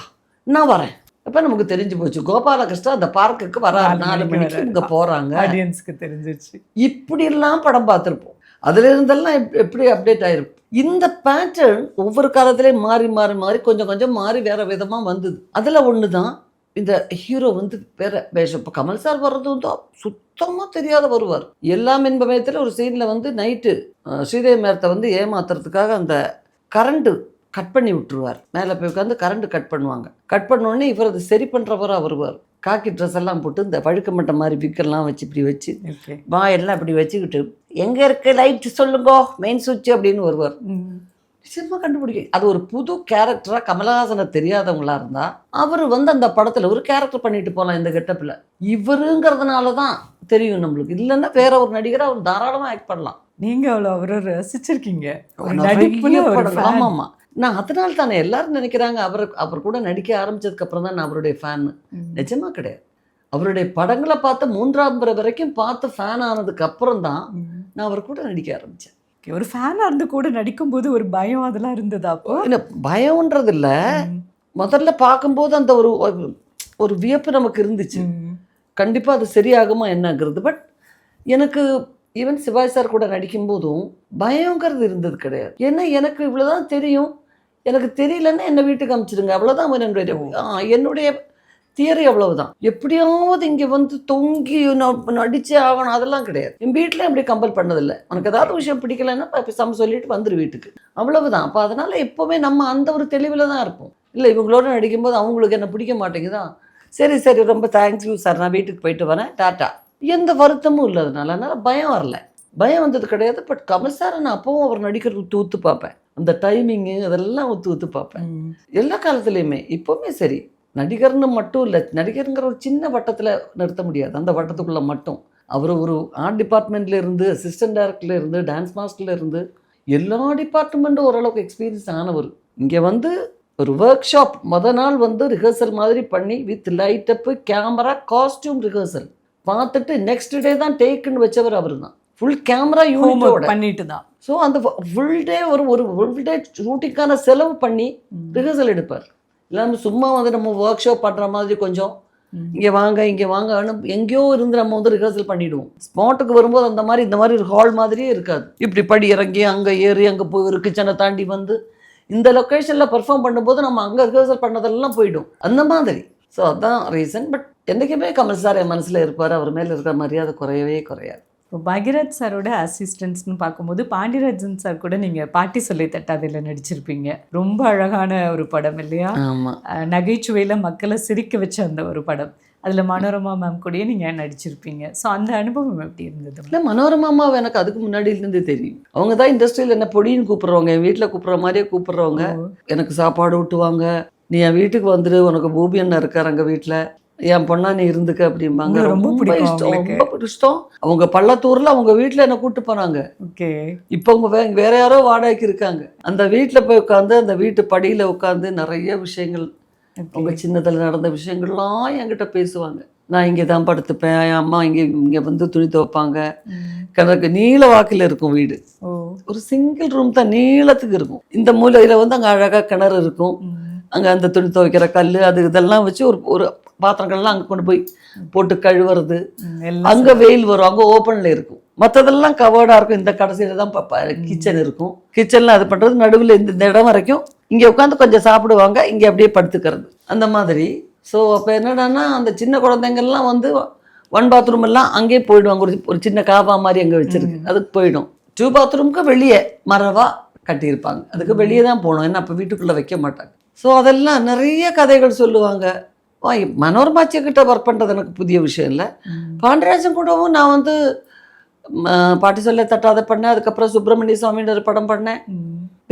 நான் வரேன். அப்ப நமக்கு தெரிஞ்சு போச்சு, கோபாலகிருஷ்ணா அந்த பார்க்குக்கு வர 4 மணிக்கு இங்க போறாங்க, ஆடியன்ஸ்க்கு தெரிஞ்சிச்சு. இப்படி எல்லாம் படம் பார்த்துருப்போம். அதுல இருந்தெல்லாம் எப்படி அப்டேட் ஆயிருக்கும். இந்த பேட்டர்ன் ஒவ்வொரு காலத்திலேயும் மாறி மாறி மாறி கொஞ்சம் கொஞ்சம் மாறி வேற விதமா வந்தது. அதுல ஒண்ணுதான் இந்த ஹீரோ வந்து வேற வேஷம். இப்போ கமல் சார் வர்றது வந்து சுத்தமா தெரியாத வருவார். எல்லாம் என்பமயத்தில் ஒரு சீன்ல வந்து நைட்டு ஸ்ரீதேவி மேரத்தை வந்து ஏமாத்துறதுக்காக அந்த கரண்ட் கட் பண்ணி விட்டுருவார். மேலே போய் உட்காந்து கரண்ட் கட் பண்ணுவாங்க. கட் பண்ணோடனே இவர் அதை சரி பண்ணுறவராக வருவார். காக்கி ட்ரெஸ் எல்லாம் போட்டு இந்த பழுக்க மட்டை மாதிரி விக்கெல்லாம் வச்சு இப்படி வச்சு வாயெல்லாம் இப்படி வச்சுக்கிட்டு, எங்கே இருக்க லைட் சொல்லுங்கோ, மெயின் சுவிட்ச் அப்படின்னு வருவார். நிச்சயமாக கண்டுபிடிக்க அது ஒரு புது கேரக்டராக கமலஹாசனை தெரியாதவங்களா இருந்தால் அவர் வந்து அந்த படத்தில் ஒரு கேரக்டர் பண்ணிட்டு போகலாம் இந்த கெட்டப்பில். இவருங்கிறதுனால தான் தெரியும் நம்மளுக்கு. இல்லைன்னா வேற ஒரு நடிகரை அவர் தாராளமாக ஆக்ட் பண்ணலாம். நீங்கள் அவ்வளோ அவரை ரசிச்சிருக்கீங்க. ஆமாம்மா, நான் அதனால தானே எல்லாரும் நினைக்கிறாங்க அவர் கூட நடிக்க ஆரம்பிச்சதுக்கு அப்புறம் தான் நான் அவருடைய ஃபேன். நிஜமா கிடையாது. அவருடைய படங்களை பார்த்து 3ஆம் முறை வரைக்கும் பார்த்து ஃபேன் ஆனதுக்கு அப்புறம் தான் நான் அவர் கூட நடிக்க ஆரம்பித்தேன். ஒரு ஃபேனாக இருந்து கூட நடிக்கும்போது ஒரு பயம் அதெல்லாம் இருந்ததா? அப்போ இல்லை, பயம்ன்றது இல்லை, முதல்ல பார்க்கும்போது அந்த ஒரு வியப்பு நமக்கு இருந்துச்சு. கண்டிப்பாக அது சரியாகுமா என்னங்கிறது. பட் எனக்கு ஈவன் சிவாஜி சார் கூட நடிக்கும்போதும் பயங்கிறது இருந்தது கிடையாது. ஏன்னா எனக்கு இவ்வளோதான் தெரியும், எனக்கு தெரியலன்னா என்னை வீட்டுக்கு அனுப்பிச்சிடுங்க, அவ்வளோதான் என்னுடைய தியரி, அவ்வளவுதான். எப்படியாவது இங்கே வந்து தொங்கி நடிச்சே ஆகணும் அதெல்லாம் கிடையாது. என் வீட்டில் அப்படி கம்பல் பண்ணதில்லை. உனக்கு ஏதாவது விஷயம் பிடிக்கலன்னா பேசாம சொல்லிட்டு வந்துரு வீட்டுக்கு, அவ்வளவுதான். அப்போ அதனால எப்போவுமே நம்ம அந்த ஒரு தெளிவில் தான் இருப்போம். இல்லை இவங்களோட நடிக்கும்போது அவங்களுக்கு என்ன பிடிக்க மாட்டேங்குதா, சரி சரி ரொம்ப தேங்க்யூ சார், நான் வீட்டுக்கு போயிட்டு வரேன், டாட்டா. எந்த வருத்தமும் இல்லாதனால அதனால பயம் வரல, பயம் வந்தது கிடையாது. பட் கமல் சார் நான் அப்பவும் அவர் நடிக்கிறது ஊத்து பார்ப்பேன், அந்த டைமிங்கு அதெல்லாம் ஊத்து பார்ப்பேன் எல்லா காலத்துலேயுமே. இப்போவுமே சரி, நடிகர்னு மட்டும் இல்லை, நடிகருங்கிற ஒரு சின்ன வட்டத்தில் நிறுத்த முடியாது. அந்த வட்டத்துக்குள்ளே மட்டும் அவர் ஒரு ஆர்ட் டிபார்ட்மெண்ட்ல இருந்து, அசிஸ்டன்ட் டைரக்டர்ல இருந்து, டான்ஸ் மாஸ்டர்ல இருந்து எல்லா டிபார்ட்மெண்ட்டும் ஓரளவுக்கு எக்ஸ்பீரியன்ஸ் ஆனவர். இங்கே வந்து ஒரு ஒர்க் ஷாப் நாள் வந்து ரிஹர்சல் மாதிரி பண்ணி with light up, camera, costume rehearsal பார்த்துட்டு நெக்ஸ்ட் டே தான் டேக்குன்னு வச்சவர் அவர் தான். ஃபுல் கேமரா யூனிட்டோட பண்ணிட்டு தான். ஸோ அந்த ஃபுல் டே ஒரு ஃபுல் டே ஷூட்டிங்கான செலவு பண்ணி ரிஹர்சல் எடுப்பார். இல்லாமல் சும்மா வந்து நம்ம ஒர்க் ஷாப் பண்ணுற மாதிரி கொஞ்சம் இங்கே வாங்க இங்கே வாங்க எங்கேயோ இருந்து நம்ம வந்து ரிஹர்சல் பண்ணிவிடுவோம். ஸ்பாட்டுக்கு வரும்போது அந்த மாதிரி இந்த மாதிரி ஒரு ஹால் மாதிரியே இருக்காது. இப்படி படி இறங்கி அங்கே ஏறி அங்கே போய் ஒரு கிச்சனை தாண்டி வந்து இந்த லொக்கேஷனில் பர்ஃபார்ம் பண்ணும்போது நம்ம அங்கே ரிஹர்சல் பண்ணதெல்லாம் போயிடும் அந்த மாதிரி. ஸோ அதுதான் ரீசன். பட் என்றைக்குமே கமல் சார் என் மனசில் இருப்பார். அவர் மேலே இருக்கிற மரியாதை குறையவே குறையாது. இப்போ பகீரத் சாரோட அசிஸ்டன்ட்ஸ்னு பார்க்கும்போது பாண்டியராஜன் சார் கூட நீங்கள் பாட்டி சொல்லி தட்டாதில் நடிச்சிருப்பீங்க. ரொம்ப அழகான ஒரு படம் இல்லையா? ஆமாம். நகைச்சுவையில் மக்களை சிரிக்க வச்ச அந்த ஒரு படம். அதில் மனோரமா மேம் கூடயே நீங்கள் நடிச்சிருப்பீங்க. ஸோ அந்த அனுபவம் எப்படி இருந்தது? இல்லை, மனோரமா அம்மாவை எனக்கு அதுக்கு முன்னாடியிலேருந்து தெரியும். அவங்க தான் இண்டஸ்ட்ரியில் என்ன பொடின்னு கூப்பிட்றவங்க, என் வீட்டில் கூப்பிட்ற மாதிரியே கூப்பிட்றவங்க. எனக்கு சாப்பாடு ஊட்டுவாங்க, நீ என் வீட்டுக்கு வந்துடு, உனக்கு பூபி அண்ணன் இருக்கார் அங்கே வீட்டில், என் பொண்ணா நீ இருந்துக்க அப்படிம்பாங்க. ரொம்ப இஷ்டம், ரொம்ப இஷ்டம். அவங்க பள்ளத்தூரில் அவங்க வீட்டில் என்னை கூப்பிட்டு போனாங்க. ஓகே. இப்போ அவங்க வேற யாரோ வாடகைக்கு இருக்காங்க. அந்த வீட்டில் போய் உட்காந்து, அந்த வீட்டு படியில் உட்காந்து நிறைய விஷயங்கள், அவங்க சின்னதில் நடந்த விஷயங்கள்லாம் என்கிட்ட பேசுவாங்க. நான் இங்கே தான் படுத்துப்பேன், என் அம்மா இங்கே வந்து துணி துவைப்பாங்க. கிணக்கு நீள வாக்கில் இருக்கும் வீடு, ஒரு சிங்கிள் ரூம் தான், நீளத்துக்கு இருக்கும். இந்த மூலையில் வந்து அங்கே அழகாக கிணறு இருக்கும். அங்கே அந்த துணி துவைக்கிற கல் அது இதெல்லாம் வச்சு ஒரு பாத்திரங்கள்லாம் அங்கே கொண்டு போய் போட்டு கழுவுறது. அங்கே வெயில் வரும், அங்கே ஓப்பனில் இருக்கும். மற்றதெல்லாம் கவர்டாக இருக்கும். இந்த கடைசியில் தான் கிச்சன் இருக்கும். கிச்சனில் அது பண்ணுறது, நடுவில் இந்த இடம் வரைக்கும் இங்கே உட்காந்து கொஞ்சம் சாப்பிடுவாங்க, இங்கே அப்படியே படுத்துக்கிறது, அந்த மாதிரி. ஸோ அப்போ என்னடான்னா, அந்த சின்ன குழந்தைங்கள்லாம் வந்து 1 பாத்ரூம் எல்லாம் அங்கேயே போயிடுவாங்க. ஒரு சின்ன காபா மாதிரி அங்கே வச்சிருக்கு, அதுக்கு போயிடும். 2 பாத்ரூமுக்கு வெளியே மரவா கட்டியிருப்பாங்க, அதுக்கு வெளியே தான் போகணும், ஏன்னா அப்போ வீட்டுக்குள்ளே வைக்க மாட்டாங்க. ஸோ அதெல்லாம் நிறைய கதைகள் சொல்லுவாங்க. மனோரமாச்சிக்கிட்ட ஒர்க் பண்ணுறது எனக்கு புதிய விஷயம் இல்லை. பாண்டியராஜன் கூடவும் நான் வந்து பாட்டி சொல்ல தட்டாத பண்ணேன். அதுக்கப்புறம் சுப்பிரமணிய சுவாமின்னு ஒரு படம் பண்ணேன்.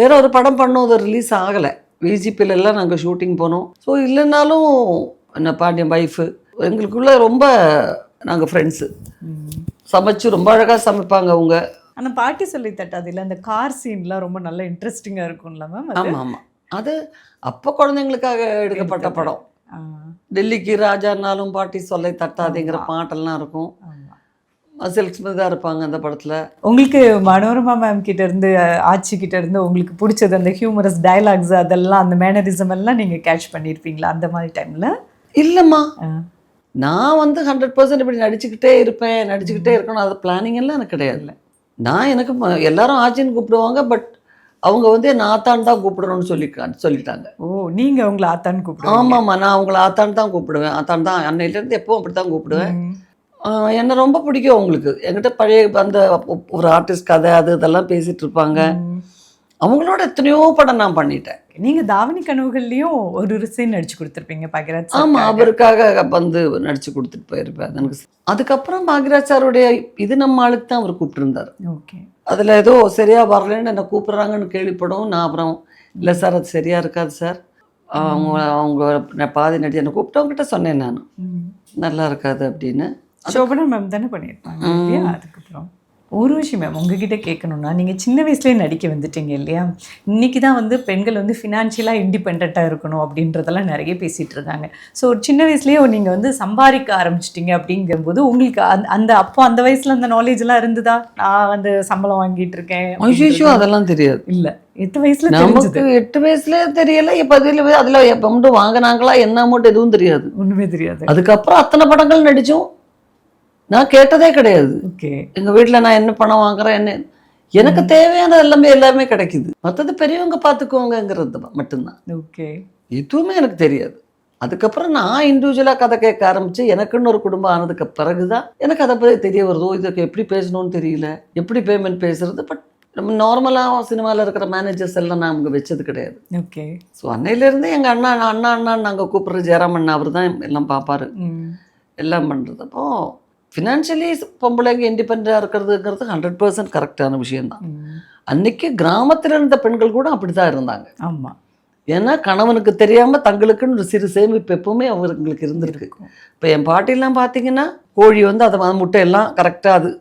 வேற ஒரு படம் பண்ணோம், அது ரிலீஸ் ஆகலை. விஜிபியில் எல்லாம் நாங்கள் ஷூட்டிங் போனோம். ஸோ இல்லைன்னாலும் என்ன பாண்டியன் ஒய்ஃபு எங்களுக்குள்ள ரொம்ப நாங்கள் ஃப்ரெண்ட்ஸு. சமைச்சு ரொம்ப அழகாக சமைப்பாங்க அவங்க. ஆனால் பாட்டி சொல்லி தட்டாது இல்லை, அந்த கார் சீன்லாம் ரொம்ப நல்ல இன்ட்ரெஸ்டிங்காக இருக்கும்ல மேம்? ஆமாம் ஆமாம், அது அப்போ குழந்தைங்களுக்காக எடுக்கப்பட்ட படம். டெல்லிக்கு ராஜானாலும் பாட்டி சொல்லை தட்டாதுங்கிற பாட்டெல்லாம் இருக்கும். சில்க்ஸ்மிதா இருப்பாங்க அந்த படத்தில். உங்களுக்கு மனோரமா மேம் கிட்ட இருந்து, ஆச்சி கிட்ட இருந்து உங்களுக்கு பிடிச்சது அந்த ஹியூமரஸ் டயலாக்ஸ், அதெல்லாம் அந்த மேனரிசம் எல்லாம் நீங்கள் கேட்ச் பண்ணியிருப்பீங்களா அந்த மாதிரி டைமில்? இல்லைம்மா, நான் வந்து 100% இப்படி நடிச்சுக்கிட்டே இருக்கணும், அது பிளானிங் எல்லாம் எனக்கு கிடையாது. நான் எனக்கு எல்லாரும் ஆச்சின்னு கூப்பிடுவாங்க, பட் அவங்க வந்து என்ன ஆத்தான் தான் கூப்பிடணும்னு சொல்லிட்டாங்க. ஓ, நீங்கள் அவங்கள ஆத்தான்னு கூப்பிடுவோம்? ஆமாம்மா, நான் அவங்கள ஆத்தான் தான் கூப்பிடுவேன். ஆத்தான் தான் அன்னையிலேருந்து எப்பவும் அப்படி தான் கூப்பிடுவேன். என்னை ரொம்ப பிடிக்கும் அவங்களுக்கு. என்கிட்ட பழைய அந்த ஒரு ஆர்டிஸ்ட் கதை அது இதெல்லாம் பேசிகிட்டு இருப்பாங்க. அவங்களோட எத்தனையோ படம் நான் பண்ணிட்டேன். நீங்கள் தாவணி கனவுகள்லையும் ஒரு சீன் நடிச்சு கொடுத்துருப்பீங்க பாக்யராஜ். ஆமாம், அவருக்காக வந்து நடிச்சு கொடுத்துட்டு போயிருப்பேன் எனக்கு. அதுக்கப்புறம் பாக்யராஜ் சாருடைய இது நம்ம ஆளுக்கு தான் அவர் கூப்பிட்டுருந்தார். ஓகே. அதில் ஏதோ சரியாக வரலன்னு என்னை கூப்பிட்றாங்கன்னு கேள்விப்படும். நான் அப்புறம் இல்லை சார், அது சரியாக இருக்காது சார், அவங்க பாதி நடிச்சு என்னை கூப்பிட்டவங்ககிட்ட சொன்னேன் நான், நல்லா இருக்காது அப்படின்னு. சோபனா மேம் தானே பண்ணியிருப்பாங்க இல்லையா? அதுக்கப்புறம் ஒரு விஷயம் மேம் உங்ககிட்ட கேட்கணுன்னா, நீங்கள் சின்ன வயசுலேயே நடிக்க வந்துட்டீங்க இல்லையா? இன்றைக்கி தான் வந்து பெண்கள் வந்து ஃபினான்ஷியலாக இண்டிபெண்ட்டாக இருக்கணும் அப்படின்றதெல்லாம் நிறைய பேசிகிட்டு இருக்காங்க. ஸோ ஒரு சின்ன வயசுலேயே நீங்கள் வந்து சம்பாதிக்க ஆரம்பிச்சிட்டிங்க அப்படிங்கும்போது உங்களுக்கு அந்த அப்போ அந்த வயசில் அந்த நாலேஜ்லாம் இருந்ததா? நான் வந்து சம்பளம் வாங்கிட்டு இருக்கேன் அதெல்லாம் தெரியாது. இல்லை, 8 வயசுல நமக்கு 8 வயசுல தெரியல. இப்போ அதில் எப்போ மட்டும் வாங்கினாங்களா என்ன அமௌண்ட் எதுவும் தெரியாது, ஒன்றுமே தெரியாது. அதுக்கப்புறம் அத்தனை படங்கள் நடித்தோம், நான் கேட்டதே கிடையாது. ஓகே. எங்கள் வீட்டில் நான் என்ன பணம் வாங்குறேன், என்ன எனக்கு தேவையானது எல்லாமே கிடைக்குது. மற்றது பெரியவங்க பார்த்துக்குவாங்கங்கிறது மட்டும்தான். ஓகே. எதுவுமே எனக்கு தெரியாது. அதுக்கப்புறம் நான் இண்டிவிஜுவலாக கதை கேட்க ஆரம்பித்து எனக்குன்னு ஒரு குடும்பம் ஆனதுக்கு பிறகு தான் எனக்கு அதை பற்றி தெரிய வருதோ, இதுக்கு எப்படி பேசணும்னு தெரியல, எப்படி பேமெண்ட் பேசுறது. பட் நம்ம நார்மலாக சினிமாவில் இருக்கிற மேனேஜர்ஸ் எல்லாம் நான் அவங்க வச்சது கிடையாது. ஓகே. ஸோ அன்னையிலேருந்து எங்கள் அண்ணான்னு நாங்கள் கூப்பிட்ற ஜெயராமண்ணா, அவர் தான் எல்லாம் பார்ப்பார், எல்லாம் பண்ணுறது. அப்போ ஃபினான்ஷியலி பொம்பளைங்க இண்டிபெண்ட்டாக இருக்கிறதுங்கிறது 100% கரெக்டான விஷயந்தான். அன்னைக்கு கிராமத்தில் இருந்த பெண்கள் கூட அப்படி தான் இருந்தாங்க. ஆமாம். ஏன்னா கணவனுக்கு தெரியாமல் தங்களுக்குன்னு ஒரு சிறு சேமிப்பு எப்பவுமே அவங்களுக்கு இருந்திருக்கு. இப்போ என் பாட்டிலாம் பார்த்தீங்கன்னா, கோழி வந்து அதை முட்டையெல்லாம் கரெக்டாக அது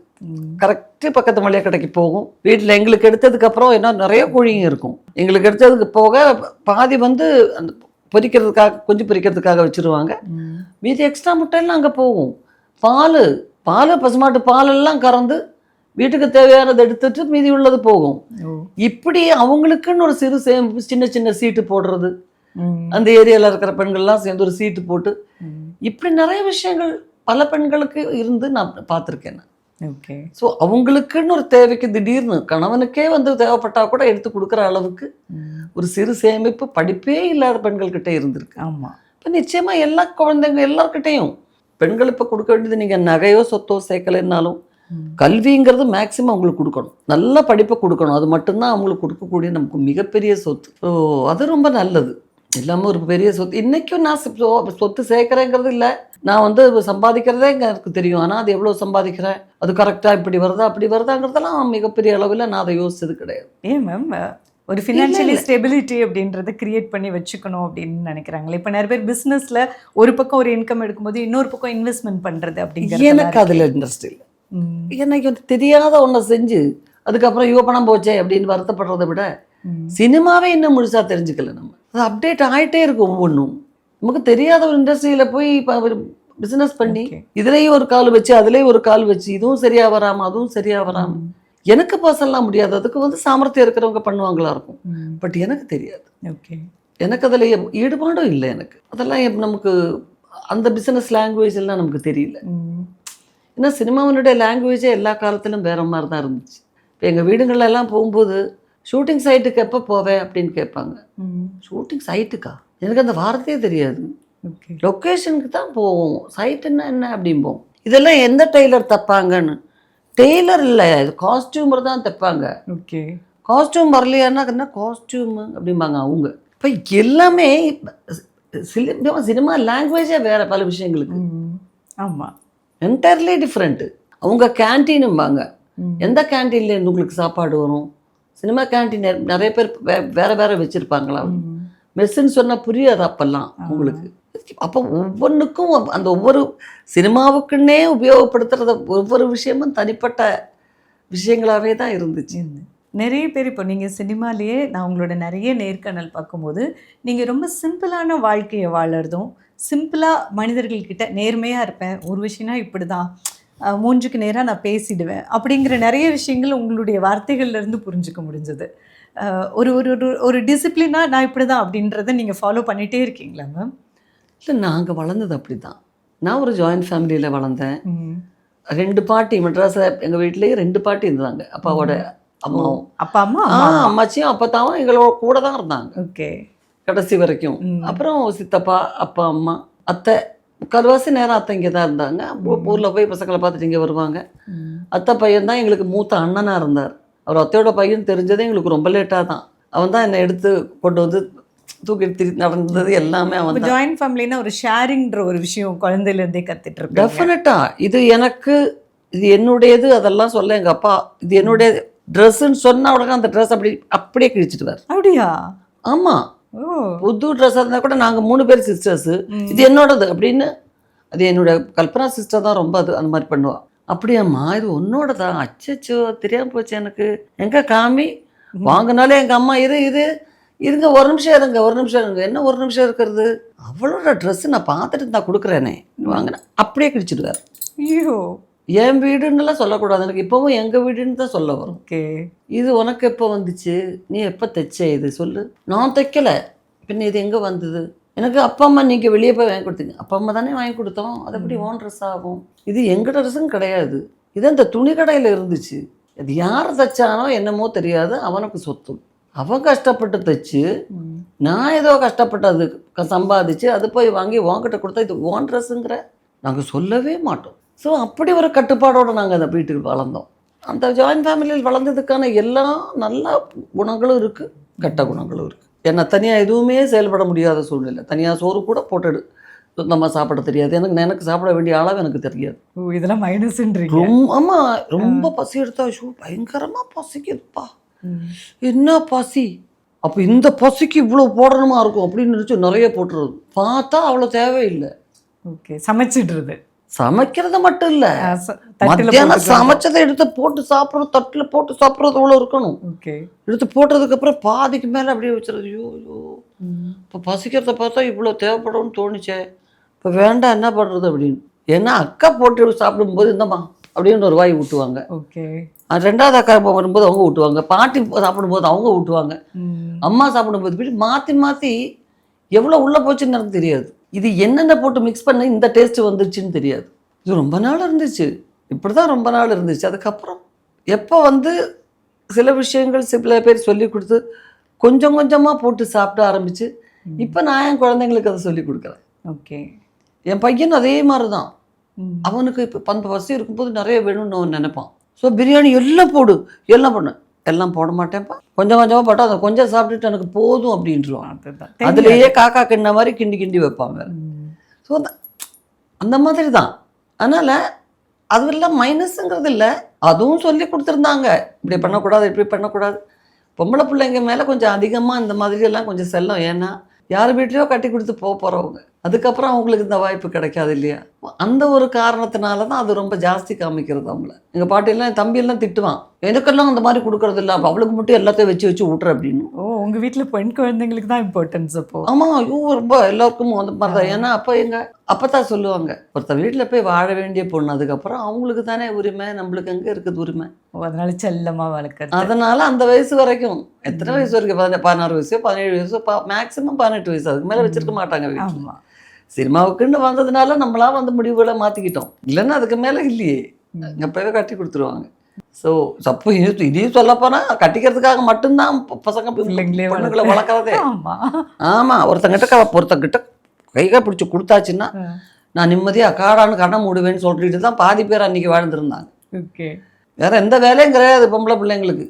கரெக்டு பக்கத்து மளிகை கடைக்கு போகும். வீட்டில் எங்களுக்கு எடுத்ததுக்கப்புறம் என்ன நிறைய கோழிங்க இருக்கும். எங்களுக்கு எடுத்ததுக்கு போக பாதி வந்து அந்த பொரிக்கிறதுக்காக, கொஞ்சம் பொரிக்கிறதுக்காக வச்சுருவாங்க. மீதி எக்ஸ்ட்ரா முட்டையெல்லாம் அங்கே போகும். பால் பசுமாட்டு பாலெல்லாம் கறந்து வீட்டுக்கு தேவையானதை எடுத்துட்டு மீதி உள்ளது போகும். இப்படி அவங்களுக்குன்னு ஒரு சிறு சேமிப்பு, சின்ன சீட்டு போடுறது, அந்த ஏரியாவில் இருக்கிற பெண்கள்லாம் சேர்ந்து ஒரு சீட்டு போட்டு, இப்படி நிறைய விஷயங்கள் பல பெண்களுக்கு இருந்து நான் பார்த்துருக்கேன். ஓகே. ஸோ அவங்களுக்குன்னு ஒரு தேவைக்கு திடீர்னு கணவனுக்கே வந்து தேவைப்பட்டா கூட எடுத்து கொடுக்குற அளவுக்கு ஒரு சிறு சேமிப்பு படிப்பே இல்லாத பெண்கள்கிட்ட இருந்திருக்கு. ஆமாம். இப்போ நிச்சயமாக எல்லா குழந்தைங்க எல்லார்கிட்டையும் பெண்கள் இப்போ கொடுக்க வேண்டியது, நீங்கள் நகையோ சொத்தோ சேர்க்கலைன்னாலும் கல்விங்கிறது மேக்சிமம் அவங்களுக்கு கொடுக்கணும், நல்ல படிப்பை கொடுக்கணும். அது மட்டும்தான் அவங்களுக்கு கொடுக்கக்கூடிய நமக்கு மிகப்பெரிய சொத்து. ஸோ அது ரொம்ப நல்லது. எல்லாமே ஒரு பெரிய சொத்து. இன்றைக்கும் நான் சொத்து சேர்க்குறேங்கிறது இல்லை, நான் வந்து சம்பாதிக்கிறதே எனக்கு தெரியும். ஆனால் அது எவ்வளோ சம்பாதிக்கிறேன், அது கரெக்டாக இப்படி வருதா அப்படி வருதாங்கிறதெல்லாம் மிகப்பெரிய அளவில் நான் அதை யோசிச்சது கிடையாது. ஏன் மேம் ஒரு ஃபினான்ஷியலி ஸ்டெபிலிட்டி அப்படின்றத கிரியேட் பண்ணி வச்சுக்கணும் அப்படின்னு நினைக்கிறாங்களே. இப்போ நிறைய பேர் பிஸ்னஸில் ஒரு பக்கம் ஒரு இன்கம் எடுக்கும்போது இன்னொரு பக்கம் இன்வெஸ்ட்மெண்ட் பண்ணுறது அப்படிங்கிறது எனக்கு அதில் இன்ட்ரெஸ்ட் இல்லை. எனக்கு வந்து தெரியாத ஒன்றை செஞ்சு அதுக்கப்புறம் இவ பணம் போச்சே அப்படின்னு வருத்தப்படுறதை விட சினிமாவே இன்னும் முழுசாக தெரிஞ்சுக்கல. நம்ம அது அப்டேட் ஆகிட்டே இருக்கும். ஒவ்வொன்றும் நமக்கு தெரியாத ஒரு இண்டஸ்ட்ரியில் போய் இப்போ பிஸ்னஸ் பண்ணி இதுலேயும் ஒரு கால் வச்சு அதுலேயும் ஒரு கால் வச்சு இதுவும் சரியாக வராமல் அதுவும் சரியாக வராமல் எனக்கு பர்சனலாக முடியாது. அதுக்கு வந்து சாமர்த்தியம் இருக்கிறவங்க பண்ணுவாங்களா இருக்கும். பட் எனக்கு தெரியாது. ஓகே, எனக்கு அதில் ஈடுபாடும் இல்லை. எனக்கு அதெல்லாம் நமக்கு அந்த பிஸ்னஸ் லாங்குவேஜ் எல்லாம் நமக்கு தெரியல. ஏன்னா சினிமாவினுடைய லாங்குவேஜே எல்லா காலத்திலும் வேற மாதிரி தான் இருந்துச்சு. இப்போ எங்கள் வீடுகளில் எல்லாம் போகும்போது ஷூட்டிங் சைட்டுக்கு எப்போ போவேன் அப்படின்னு கேட்பாங்க. ஷூட்டிங் சைட்டுக்கா? எனக்கு அந்த வார்த்தையே தெரியாது. லொக்கேஷனுக்கு தான் போவோம், சைட்டுன்னா என்ன அப்படிம்போம். இதெல்லாம் எந்த டெய்லர் தப்பாங்கன்னு. டெய்லர் இல்லை, காஸ்டியூமர் தான் தைப்பாங்க. ஓகே, காஸ்டியூம் வரலையான்னா காஸ்டியூம் அப்படிம்பாங்க அவங்க. இப்போ எல்லாமே சினிமா லாங்குவேஜே வேற பல விஷயங்களுக்கு. ஆமாம், என்டையர்லி டிஃப்ரெண்ட்டு. அவங்க கேன்டீனும்பாங்க. எந்த கேன்டீன்ல உங்களுக்கு சாப்பாடு வரும்? சினிமா கேன்டீன் நிறைய பேர் வேற வேற வச்சுருப்பாங்களா? மெஸ்ஸுன்னு சொன்னால் புரியாது அப்போல்லாம் உங்களுக்கு. அப்போ ஒவ்வொன்றுக்கும் அந்த ஒவ்வொரு சினிமாவுக்குன்னே உபயோகப்படுத்துகிறத ஒவ்வொரு விஷயமும் தனிப்பட்ட விஷயங்களாகவே தான் இருந்துச்சு. நிறைய பேர் இப்போ நீங்கள் சினிமாலேயே நான் உங்களோட நிறைய நேர்காணல் பார்க்கும்போது நீங்கள் ரொம்ப சிம்பிளான வாழ்க்கையை வாழறதும், சிம்பிளாக மனிதர்கள்கிட்ட நேர்மையாக இருப்பேன், ஒரு விஷயம்னா இப்படி தான் மூஞ்சுக்கு நேராக நான் பேசிடுவேன் அப்படிங்கிற நிறைய விஷயங்கள் உங்களுடைய வார்த்தைகள்லேருந்து புரிஞ்சுக்க முடிஞ்சது. ஒரு ஒரு ஒரு டிசிப்ளினாக நான் இப்படி தான் அப்படின்றத நீங்கள் ஃபாலோ பண்ணிகிட்டே இருக்கீங்களா மேம்? இல்லை, நாங்கள் வளர்ந்தது அப்படி தான். நான் ஒரு ஜாயின்ட் ஃபேமிலியில் வளர்ந்தேன். 2 பாட்டி மெட்ராஸில் எங்கள் வீட்லேயே 2 பாட்டி இருந்தாங்க. அப்பாவோட அம்மாவும் அப்பா அம்மா அம்மாச்சியும் அப்பத்தாவும் எங்களோட கூட தான் இருந்தாங்க. ஓகே, கடைசி வரைக்கும். அப்புறம் சித்தப்பா, அப்பா, அம்மா, அத்தை, முக்கால்வாசி நேரம் அத்தை இங்கே தான் இருந்தாங்க. ஊரில் போய் பசங்களை பார்த்துட்டு இங்கே வருவாங்க. அத்தை பையன் தான் எங்களுக்கு மூத்த அண்ணனாக இருந்தார். அவர் அத்தையோட பையன் தெரிஞ்சதே எங்களுக்கு ரொம்ப லேட்டாக தான். அவன் தான் என்னை எடுத்து கொண்டு வந்து தூக்கிட்டு நடந்தது எல்லாமே அவன். ஜாயின்ட் ஃபேமிலினா ஒரு ஷேரிங்ன்ற ஒரு விஷயம் குழந்தையிலேருந்தே கற்றுட்டு இருக்கேன். டெஃபினட்டாக இது எனக்கு, இது என்னுடையது அதெல்லாம் சொல்ல எங்கள் அப்பா இது என்னுடைய ட்ரெஸ்ஸுன்னு சொன்ன உடனே அந்த ட்ரெஸ் அப்படியே கிழிச்சிட்டுவார். அப்படியா? ஆமாம், புது ட்ரெஸ்ஸாக இருந்தால் கூட நாங்கள் 3 பேர் சிஸ்டர்ஸு, இது என்னோடது அப்படின்னு. அது என்னோட கல்பனா சிஸ்டர் தான் ரொம்ப அந்த மாதிரி பண்ணுவாள். அப்படியாம்மா இது உன்னோட தான்? அச்சோ தெரியாமல் போச்சு எனக்கு. எங்கே காமி வாங்கினாலே எங்கள் அம்மா இருங்க ஒரு நிமிஷம் இருங்க என்ன ஒரு நிமிஷம் இருக்கிறது, அவளோட ட்ரெஸ்ஸு நான் பார்த்துட்டு நான் கொடுக்குறேனே வாங்கினேன் அப்படியே கிழிச்சிடுவார். ஐயோ, என் வீடுன்னுலாம் சொல்லக்கூடாது, எனக்கு இப்போவும் எங்கள் வீடுன்னு தான் சொல்ல வரும். ஓகே, இது உனக்கு எப்போ வந்துச்சு, நீ எப்போ தைச்ச இது சொல்லு. நான் தைக்கலை, பின்ன இது எங்கே வந்தது? எனக்கு அப்பா அம்மா நீங்கள் வெளியே போய் வாங்கி கொடுத்தீங்க. அப்பா அம்மா தானே வாங்கி கொடுத்தோம், அது எப்படி ஓன் ட்ரெஸ் ஆகும்? இது எங்கள் ட்ரெஸ்ஸும் கிடையாது, இது அந்த துணி கடையில் இருந்துச்சு. அது யார் தைச்சானோ என்னமோ தெரியாது, அவனுக்கு சொத்து. அவன் கஷ்டப்பட்டு தைச்சு நான் ஏதோ கஷ்டப்பட்டு அது சம்பாதிச்சு அது போய் வாங்கி உன்கிட்ட கொடுத்தா இது ஓன் ட்ரெஸ்ஸுங்கிற நாங்கள் சொல்லவே மாட்டோம். ஸோ அப்படி ஒரு கட்டுப்பாடோடு நாங்கள் அந்த வீட்டுக்கு வளர்ந்தோம். அந்த ஜாயின்ட் ஃபேமிலியில் வளர்ந்ததுக்கான எல்லா நல்ல குணங்களும் இருக்குது, கெட்ட குணங்களும் இருக்குது. என்னை தனியாக எதுவுமே செயல்பட முடியாத சூழ்நிலை. தனியாக சோறு கூட போட்டுடு நம்ம சாப்பிட தெரியாது. எனக்கு சாப்பிட வேண்டிய அளவு எனக்கு தெரியாது. இதெல்லாம் மைனஸ்ன்றீங்க. ஆமாம், ரொம்ப பசி எடுத்தா பயங்கரமாக பசிக்குதுப்பா, என்ன பசி, அப்போ இந்த பசிக்கு இவ்வளோ போடணுமா இருக்கும் அப்படின்னு நினச்சி நிறைய போட்டுறது. பார்த்தா அவ்வளோ தேவையில்லை. ஓகே, சமைச்சிடுறது. சமைக்கிறது மட்டும் இல்லை, மத்தியானம் சமைச்சதை எடுத்து போட்டு சாப்பிட்றது, தட்டில் போட்டு சாப்பிட்றது அவ்வளோ இருக்கணும். ஓகே, எடுத்து போட்டதுக்கப்புறம் பாதிக்கு மேலே அப்படியே வச்சுருது. ஐயோ இப்போ பசிக்கிறத பார்த்தா இவ்வளோ தேவைப்படும்னு தோணுச்சே, இப்போ வேண்டாம் என்ன பண்ணுறது அப்படின்னு. ஏன்னா அக்கா போட்டு சாப்பிடும்போது இந்தம்மா அப்படின்னு ஒரு வாய் ஊட்டுவாங்க. ஓகே, 2வது அக்கா வரும்போது அவங்க ஊட்டுவாங்க, பாட்டி சாப்பிடும்போது அவங்க ஊட்டுவாங்க, அம்மா சாப்பிடும்போது இப்படி மாற்றி மாற்றி எவ்வளோ உள்ளே போச்சுன்னு எனக்கு தெரியாது. இது என்னென்ன போட்டு மிக்ஸ் பண்ண இந்த டேஸ்ட்டு வந்துருச்சுன்னு தெரியாது. இது ரொம்ப நாள் இருந்துச்சு, இப்படி தான் ரொம்ப நாள் இருந்துச்சு. அதுக்கப்புறம் எப்போ சில விஷயங்கள் சில பேர் சொல்லி கொடுத்து கொஞ்சம் கொஞ்சமாக போட்டு சாப்பிட ஆரம்பிச்சு இப்போ நான் என் குழந்தைங்களுக்கு அதை சொல்லி கொடுக்குறேன். ஓகே, என் பையன் அதே மாதிரி தான். அவனுக்கு இப்போ 10 வருஷம் இருக்கும்போது நிறைய வேணும்னு அவன் நினைப்பான். ஸோ பிரியாணி எல்லாம் போடு எல்லாம் பண்ணு, எல்லாம் போட மாட்டேன்ப்பா, கொஞ்சம் கொஞ்சமாக போட்டால் அதை கொஞ்சம் சாப்பிட்டுட்டு எனக்கு போதும் அப்படின்ட்டுருவான். அதுதான் அதுலேயே காக்கா கிண்ண மாதிரி கிண்டி கிண்டி வைப்பாங்க. ஸோ அந்த மாதிரி தான். அதனால் அதெல்லாம் மைனஸுங்கிறது இல்லை, அதுவும் சொல்லி கொடுத்துருந்தாங்க, இப்படி பண்ணக்கூடாது இப்படி பண்ணக்கூடாது. பொம்பளை பிள்ளைங்க மேலே கொஞ்சம் அதிகமாக இந்த மாதிரியெல்லாம் கொஞ்சம் செல்லம். ஏன்னா யார் வீட்லையோ கட்டி கொடுத்து போகிறவங்க, அதுக்கப்புறம் அவங்களுக்கு இந்த வாய்ப்பு கிடைக்காது இல்லையா? அந்த ஒரு காரணத்தினால தான் அது ரொம்ப ஜாஸ்தி காமிக்கிறது அவங்கள. எங்கள் பாட்டியெல்லாம் என் தம்பியெல்லாம் திட்டுவான், எனக்கெல்லாம் அந்த மாதிரி கொடுக்கறது இல்லை, அப்போ அவளுக்கு மட்டும் எல்லாத்தையும் வச்சு வச்சு விட்ற அப்படின்னு. ஓ, உங்க வீட்ல பெண் குழந்தைங்களுக்கு தான் இம்பார்ட்டன்ஸ் அப்போ? ஆமாம், ஐயோ ரொம்ப எல்லாருக்கும் அந்த மாதிரி தான். ஏன்னா அப்போ அப்பதான் சொல்லுவாங்க, ஒருத்தர் வீட்டில் போய் வாழ வேண்டிய பொண்ணு, அதுக்கப்புறம் அவங்களுக்கு தானே உரிமை, நம்மளுக்கு எங்கே இருக்குது உரிமை? ஓ, அதனால செல்லமா வளர்க்கறது. அதனால அந்த வயசு வரைக்கும், எத்தனை வயசு வரைக்கும், 16 வயசு 17 வயசு, மேக்ஸிமம் 18 வயசு, அதுக்கு மேலே வச்சிருக்க மாட்டாங்க வீட்டில். ஆமா. சினிமாவுக்குன்னு வந்ததுனால நம்மளா வந்து முடிவுகளை மாற்றிக்கிட்டோம், இல்லைன்னா அதுக்கு மேலே இல்லையே, எப்போவே கட்டி கொடுத்துருவாங்க. ஸோ அப்போ இதையும் சொல்லப்போனால் கட்டிக்கிறதுக்காக மட்டும்தான் பசங்க பொண்ணுங்களை வளர்க்குறதே. ஆமாம், ஒருத்தங்கிட்ட கைகா பிடிச்சி கொடுத்தாச்சுன்னா நான் நிம்மதியாக காடான்னு கண்ணை மூடுவேன்னு சொல்லிட்டு தான் பாதி பேர் அன்றைக்கி வாழ்ந்துருந்தாங்க. ஓகே, வேற எந்த வேலையும் கிடையாது பொம்பளை பிள்ளைங்களுக்கு.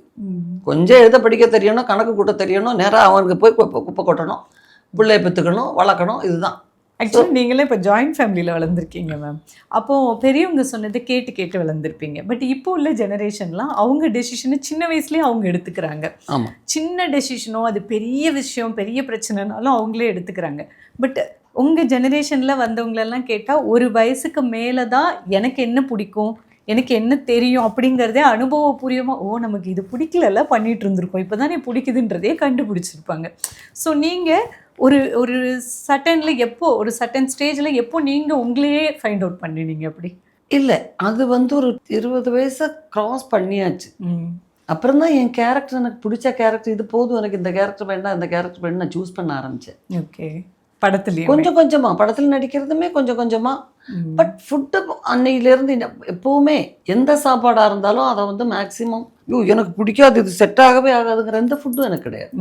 கொஞ்சம் எழுத படிக்க தெரியணும், கணக்கு கூட்ட தெரியணும், நேராக அவனுக்கு போய் குப்பை கொட்டணும், பிள்ளைய பெற்றுக்கணும், வளர்க்கணும், இதுதான். ஆக்சுவலி நீங்களே இப்போ ஜாயிண்ட் ஃபேமிலியில் வளர்ந்துருக்கீங்க மேம். அப்போது பெரியவங்க சொன்னதை கேட்டு கேட்டு வளர்ந்துருப்பீங்க. பட் இப்போ உள்ள ஜெனரேஷன்லாம் அவங்க டெசிஷனை சின்ன வயசுலேயே அவங்க எடுத்துக்கிறாங்க. ஆமாம், சின்ன டெசிஷனோ அது பெரிய விஷயம் பெரிய பிரச்சனைனாலும் அவங்களே எடுத்துக்கிறாங்க. பட் உங்கள் ஜெனரேஷனில் வந்தவங்களெல்லாம் கேட்டால் ஒரு வயசுக்கு மேலே தான் எனக்கு என்ன பிடிக்கும், எனக்கு என்ன தெரியும் அப்படிங்கிறதே அனுபவபூர்வமாக, ஓ நமக்கு இது பிடிக்கல பண்ணிகிட்டு இருந்திருக்கோம், இப்போ தானே பிடிக்குதுன்றதே கண்டுபிடிச்சிருப்பாங்க. ஸோ நீங்கள் ஒரு சட்டனில் எப்போ, ஒரு சட்டன் ஸ்டேஜில் எப்போ நீங்கள் உங்களையே ஃபைண்ட் அவுட் பண்ணினீங்க? அப்படி இல்லை, அது வந்து ஒரு 20 வயசை க்ராஸ் பண்ணியாச்சு. அப்புறம் தான் என் கேரக்டர், எனக்கு பிடிச்ச கேரக்டர் இது போதும், எனக்கு இந்த கேரக்டர் வேண்டாம் இந்த கேரக்டர் வேணும், நான் சூஸ் பண்ண ஆரம்பித்தேன். ஓகே, படத்துலேயே கொஞ்சம் கொஞ்சமாக, படத்தில் நடிக்கிறதுமே கொஞ்சம் கொஞ்சமாக. பட் ஃபுட்டு அன்னையிலேருந்து எப்போவுமே எந்த சாப்பாடாக இருந்தாலும் அதை வந்து மேக்ஸிமம், எனக்கு பிடிக்காது, இது செட் ஆகவே ஆகாதுங்கிற எந்த ஃபுட்டும் எனக்கு கிடையாது.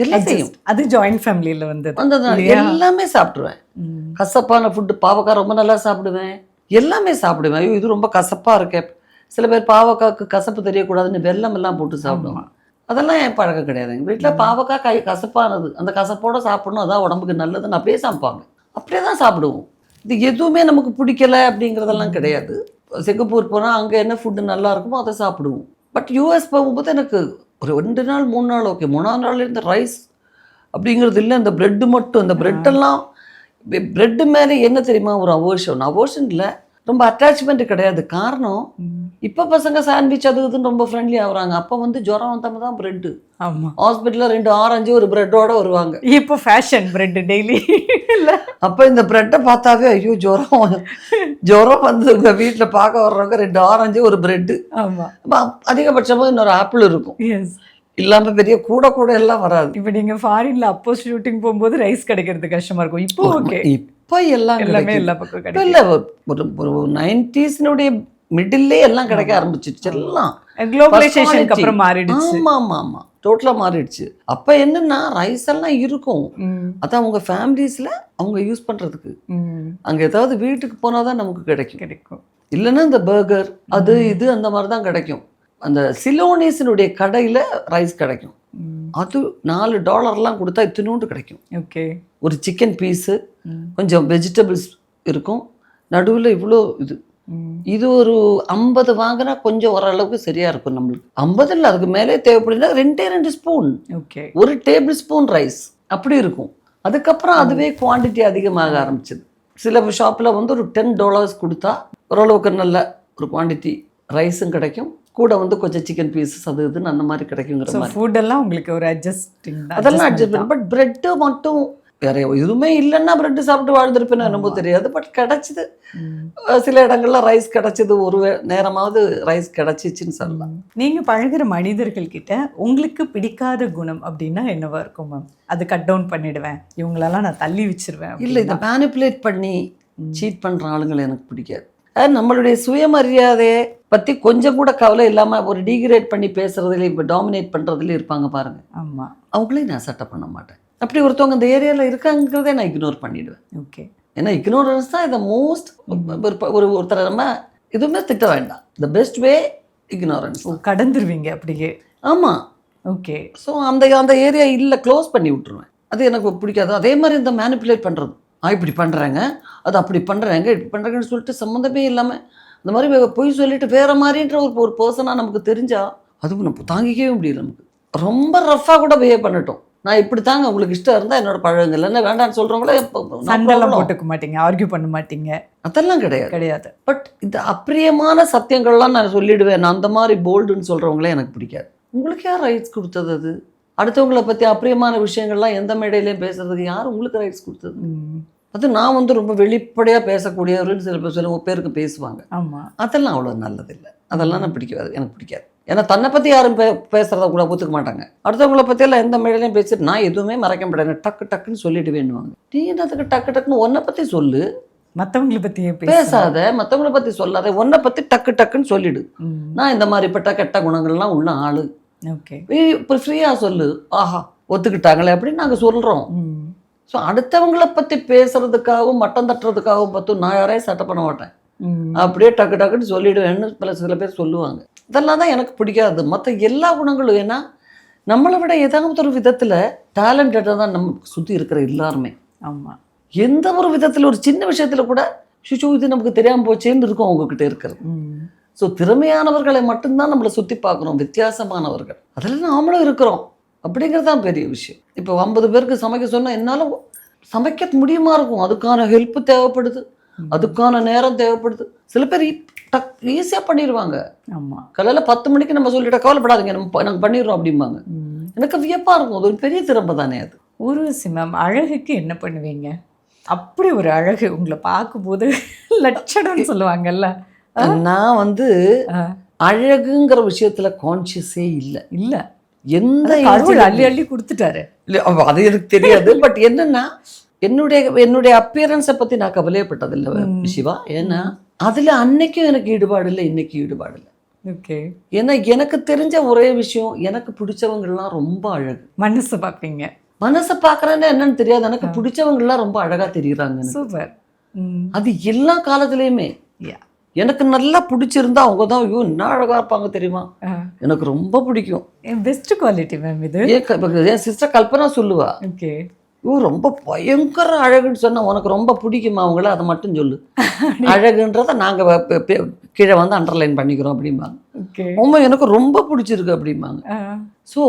எல்லாத்தையும், அது ஜாயிண்ட் ஃபேமிலியில் வந்ததுனால எல்லாமே சாப்பிடுவேன். கசப்பான ஃபுட்டு, பாவக்காய் ரொம்ப நல்லா சாப்பிடுவேன், எல்லாமே சாப்பிடுவேன். ஐயோ இது ரொம்ப கசப்பாக இருக்கேன். சில பேர் பாவக்காய்க்கு கசப்பு தெரியக்கூடாதுன்னு வெல்லம் எல்லாம் போட்டு சாப்பிடுவான். அதெல்லாம் என் பழக்கம் கிடையாது. எங்கள் வீட்டில் பாவக்காய் கசப்பானது, அந்த கசப்போடு சாப்பிடணும், அதான் உடம்புக்கு நல்லதுன்னு அப்படியே சமைப்பாங்க, அப்படியே தான் சாப்பிடுவோம். இது எதுவுமே நமக்கு பிடிக்கல அப்படிங்கிறதெல்லாம் கிடையாது. சிங்கப்பூர் போனால் அங்கே என்ன ஃபுட்டு நல்லா இருக்குமோ அதை சாப்பிடுவோம். பட் யூஎஸ் போகும்போது எனக்கு ஒரு 2 நாள் 3 நாள் ஓகே, 3ஆவது நாள் இந்த ரைஸ் அப்படிங்கிறது இல்லை, இந்த ப்ரெட்டு மட்டும், இந்த ப்ரெட்டெல்லாம், ப்ரெட்டு மேலே என்ன தெரியுமா ஒரு அவோஷன் இல்லை, ரொம்ப அட்டாச்மெண்ட் கிடையாது. காரணம் இப்போ பசங்க சாண்ட்விச் அது இதுன்னு ரொம்ப ஃப்ரெண்ட்லி ஆகுறாங்க. அப்போ வந்து ஜுரம் வந்தவங்க தான் ப்ரெட்டு. ஆமாம், ஹாஸ்பிட்டலில் 2 ஆரஞ்சு ஒரு ப்ரெட்டோட வருவாங்க. இப்போ ஃபேஷன் ப்ரெட் டெய்லி இல்லை. அப்போ இந்த ப்ரெட்டை பார்த்தாவே ஐயோ ஜுரம் வந்து உங்கள் வீட்டில் பார்க்க வர்றவங்க 2 ஆரஞ்சு ஒரு ப்ரெட்டு. ஆமாம், அதிகபட்சமாக இன்னொரு ஆப்பிள் இருக்கும். எஸ், இல்லாமல் பெரிய கூட எல்லாம் வராது. இப்போ நீங்கள் ஃபாரின்ல அப்போ ஷூட்டிங் போகும்போது ரைஸ் கிடைக்கிறது கஷ்டமா இருக்கும். இப்போ ஓகே, இப்போ எல்லாமே எல்லா பக்கம் கிடைக்கும். இல்லை, ஒரு 90s மிடில்லே எல்லாம் கிடைக்க ஆரம்பிச்சிருச்சு. எல்லாம் குளோபலைசேஷனுக்கு அப்புறம் மாறிடுச்சு. ஆமாம், டோட்டலாக மாறிடுச்சு. அப்போ என்னன்னா ரைஸ் எல்லாம் இருக்கும், அதான் அவங்க ஃபேமிலிஸில் அவங்க யூஸ் பண்ணுறதுக்கு. அங்கே ஏதாவது வீட்டுக்கு போனால் தான் நமக்கு கிடைக்கும். இல்லைன்னா இந்த பர்கர் அது இது அந்த மாதிரி தான் கிடைக்கும். அந்த சிலோனிஸினுடைய கடையில் ரைஸ் கிடைக்கும், அது $4 கொடுத்தா இத்தினூண்டு கிடைக்கும். ஓகே, ஒரு சிக்கன் பீஸு, கொஞ்சம் வெஜிடபிள்ஸ் இருக்கும், நடுவில் இவ்வளோ இது ஒரு 50 வாங்கினா கொஞ்சம் ஓரளவுக்கு சரியா இருக்கும் நம்மளுக்கு. 50 இல்லை, அதுக்கு மேலே தேவைப்படுதுன்னா 2 ஸ்பூன், ஒரு டேபிள் ஸ்பூன் ரைஸ் அப்படி இருக்கும். அதுக்கப்புறம் அதுவே குவான்டிட்டி அதிகமாக ஆரம்பிச்சது. சில ஷாப்பில் வந்து ஒரு $10 கொடுத்தா ஓரளவுக்கு நல்ல ஒரு குவான்டிட்டி ரைஸும் கிடைக்கும், கூட வந்து கொஞ்சம் சிக்கன் பீஸஸ் அது இதுன்னு அந்த மாதிரி கிடைக்குங்கிற மாதிரி. ஃபுட்டெல்லாம் உங்களுக்கு ஒரு அட்ஜஸ்டிங் தான். அதெல்லாம் அட்ஜஸ்ட்மெண்ட். பட் ப்ரெட்டு மட்டும் வேற எதுவுமே இல்லைன்னா ப்ரெட்டு சாப்பிட்டு வாழ்ந்துருப்பேன்னு என்னமோ தெரியாது. பட் கிடச்சிது, சில இடங்கள்ல ரைஸ் கிடச்சிது, ஒரு நேரமாவது ரைஸ் கிடச்சிச்சின்னு சொல்லலாம். நீங்கள் பழகிற மனிதர்கள் கிட்ட உங்களுக்கு பிடிக்காத குணம் அப்படின்னா என்னவா இருக்கும் மேம்? அது கட் டவுன் பண்ணிடுவேன், இவங்களெல்லாம் நான் தள்ளி வச்சிருவேன். இல்லை, இதை மேனிப்புலேட் பண்ணி சீட் பண்ணுற ஆளுங்களை எனக்கு பிடிக்காது. நம்மளுடைய சுயமரியாதையை பற்றி கொஞ்சம் கூட கவலை இல்லாமல் ஒரு டீக்ரேட் பண்ணி பேசுறதுல, இப்போ டாமினேட் பண்ணுறதுல இருப்பாங்க பாருங்க. ஆமாம், அவங்களையும் நான் சட்டை பண்ண மாட்டேன். அப்படி ஒருத்தவங்க இந்த ஏரியாவில் இருக்காங்கிறதே நான் இக்னோர் பண்ணிவிடுவேன். ஓகே, ஏன்னா இக்னோரன்ஸ் தான் இதை மோஸ்ட். ஒருத்தரை நம்ம எதுவுமே திட்ட வேண்டாம். The best way இக்னாரன்ஸ். கடந்துருவீங்க அப்படியே. ஆமாம். ஓகே. ஸோ அந்த ஏரியா இல்லை, க்ளோஸ் பண்ணி விட்டுருவேன். அது எனக்கு பிடிக்காது. அதே மாதிரி இந்த மேனிப்புலேட் பண்ணுறது, இப்படி பண்ணுறாங்க, அது அப்படி பண்ணுறாங்க, இப்படி பண்ணுறாங்கன்னு சொல்லிட்டு சம்மந்தமே இல்லாமல் இந்த மாதிரி பொய் சொல்லிட்டு வேறு மாதிரின்ற ஒரு பர்சனாக நமக்கு தெரிஞ்சால் அது நம்ம தாங்கிக்கவே முடியல. நமக்கு ரொம்ப ரஃப்பாக கூட பிஹேவ் பண்ணட்டும், நான் இப்படி தாங்க, உங்களுக்கு இஷ்டம் இருந்தால் என்னோட பழகுங்க, இல்லைன்னா வேண்டான்னு சொல்கிறவங்களே சண்டெல்லாம் போட்டுக்க மாட்டீங்க, ஆர்கியூ பண்ண மாட்டீங்க, அதெல்லாம் கிடையாது கிடையாது. பட் இந்த அப்பிரியமான சத்தியங்கள்லாம் நான் சொல்லிடுவேன். நான் அந்த மாதிரி போல்டுன்னு சொல்கிறவங்களே எனக்கு பிடிக்காது. உங்களுக்கு யார் ரைட்ஸ் கொடுத்தது? அது அடுத்தவங்களை பற்றி அப்பிரியமான விஷயங்கள்லாம் எந்த மேடையிலையும் பேசுறதுக்கு யார் உங்களுக்கு ரைட்ஸ் கொடுத்தது? அது நான் வந்து ரொம்ப வெளிப்படையாக பேசக்கூடியவர்கள் சில பேருக்கு பேசுவாங்க. ஆமாம். அதெல்லாம் அவ்வளோ நல்லதில்லை. அதெல்லாம் நான் பிடிக்காது, எனக்கு பிடிக்காது. ஏன்னா தன்னை பற்றி யாரும் பேசுகிறத கூட ஒத்துக்க மாட்டாங்க. அடுத்தவங்கள பற்றியெல்லாம் எந்த மேடையிலையும் பேசிட்டு நான் எதுவுமே மறைக்க மாட்டேங்க, டக்கு டக்குன்னு சொல்லிட்டு வேணுவாங்க. நீ என்னத்துக்கு டக்கு டக்குன்னு உன்னை பற்றி சொல்லு, மற்றவங்களை பற்றி பேசாத, மற்றவங்கள பற்றி சொல்லாத, உன்னை பற்றி டக்கு டக்குன்னு சொல்லிடு. நான் இந்த மாதிரிப்பட்ட கெட்ட குணங்கள்லாம் உள்ள ஆளு, ஓகே, இப்போ ஃப்ரீயாக சொல்லு, ஆஹா ஒத்துக்கிட்டாங்களே அப்படின்னு நாங்கள் சொல்கிறோம். ஸோ அடுத்தவங்களை பற்றி பேசுறதுக்காகவும் மட்டம் தட்டுறதுக்காகவும் பார்த்து நான் யாரையும் சட்டை பண்ண மாட்டேன், அப்படியே டக்கு டக்குன்னு சொல்லிடுவேன்னு சில பேர் சொல்லுவாங்க. இதெல்லாம் தான் எனக்கு பிடிக்காது. மற்ற எல்லா குணங்களும், ஏன்னா நம்மளை விட ஏதாவது ஒரு விதத்தில் டேலண்டடாக தான் நமக்கு சுற்றி இருக்கிற எல்லாருமே. ஆமாம். எந்த ஒரு விதத்தில் ஒரு சின்ன விஷயத்தில் கூட சுச்சு இது நமக்கு தெரியாமல் போச்சேன்னு இருக்கும் அவங்கக்கிட்ட இருக்கிறது. ஸோ திறமையானவர்களை மட்டும்தான் நம்மளை சுற்றி பார்க்குறோம், வித்தியாசமானவர்கள் அதில் நாமளும் இருக்கிறோம் அப்படிங்கிறது தான் பெரிய விஷயம். இப்போ 50 பேருக்கு சமைக்க சொன்னால் என்னால் சமைக்க முடியுமா இருக்கும், அதுக்கான ஹெல்ப்பு தேவைப்படுது, அதுக்கான நேரம் தேவைப்படுது. சில பேர் ஈஸியாக பண்ணிடுவாங்க. ஆமாம். காலையில் 10 மணிக்கு நம்ம சொல்லிட்டா கவலைப்படாதீங்க நாங்கள் பண்ணிடுறோம் அப்படிம்பாங்க. எனக்கு வியப்பாக இருக்கும். அது ஒரு பெரிய திறமை தானே அது. ஊர்வசி மேம், அழகுக்கு என்ன பண்ணுவீங்க? அப்படி ஒரு அழகு உங்களை பார்க்கும்போது லட்சணம்னு சொல்லுவாங்கல்ல. நான் வந்து அழகுங்கிற விஷயத்துல கான்சியஸே இல்லை. இல்லை, எந்த அள்ளி அள்ளி கொடுத்துட்டாரு. இல்லை அது எனக்கு தெரியாது. பட் என்னன்னா என்னுடைய அப்பியரன்ஸை பற்றி நான் கவலையப்பட்டது இல்லை சிவா. ஏன்னா அதில் அன்னைக்கும் எனக்கு ஈடுபாடு இல்லை, இன்னைக்கு ஈடுபாடு இல்லை. ஓகே. ஏன்னா எனக்கு தெரிஞ்ச ஒரே விஷயம், எனக்கு பிடிச்சவங்கள்லாம் ரொம்ப அழகு. மனசை பார்ப்பீங்க. மனசை பார்க்குறேன்னு என்னன்னு தெரியாது, எனக்கு பிடிச்சவங்கள்லாம் ரொம்ப அழகாக தெரியுறாங்க. சூப்பர். அது எல்லா காலத்துலேயுமே எனக்கு நல்லா பிடிச்சிருந்தா அவங்க தான் ஐயோ என்ன அழகாக இருப்பாங்க தெரியுமா, எனக்கு ரொம்ப பிடிக்கும். பெஸ்ட் குவாலிட்டி மேம் இது. என் சிஸ்டர் கல்பனா சொல்லுவா, ஓகே, ஐயோ ரொம்ப பயங்கர அழகுன்னு சொன்னால் உனக்கு ரொம்ப பிடிக்குமா அவங்கள, அதை மட்டும் சொல்லு, அழகுன்றதை நாங்கள் கீழே வந்து அண்டர்லைன் பண்ணிக்கிறோம் அப்படிம்பாங்க. உண்மை எனக்கு ரொம்ப பிடிச்சிருக்கு அப்படிம்பாங்க. ஸோ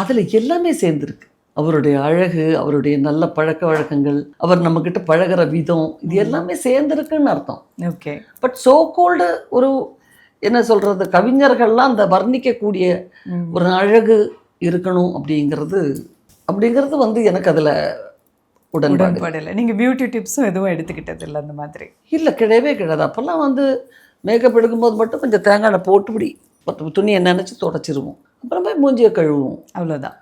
அதில் எல்லாமே சேர்ந்துருக்கு. அவருடைய அழகு, அவருடைய நல்ல பழக்க வழக்கங்கள், அவர் நம்மக்கிட்ட பழகிற விதம், இது எல்லாமே சேர்ந்துருக்குன்னு அர்த்தம். ஓகே. பட் சோ கோல்டு ஒரு என்ன சொல்கிறது, கவிஞர்கள்லாம் அந்த வர்ணிக்கக்கூடிய ஒரு அழகு இருக்கணும் அப்படிங்கிறது வந்து எனக்கு அதில் உடன்பாடு இல்லை. நீங்கள் பியூட்டி டிப்ஸும் எதுவும் எடுத்துக்கிட்டது இல்லை அந்த மாதிரி? இல்லை, கிடையவே கிடையாது. அப்போல்லாம் வந்து மேக்கப் எடுக்கும்போது மட்டும் கொஞ்சம் தேங்காய் போட்டுப்படி துணியை நினச்சி தொடச்சிருவோம், அப்புறம் போய் மூஞ்சியை கழுவுவோம், அவ்வளோதான்.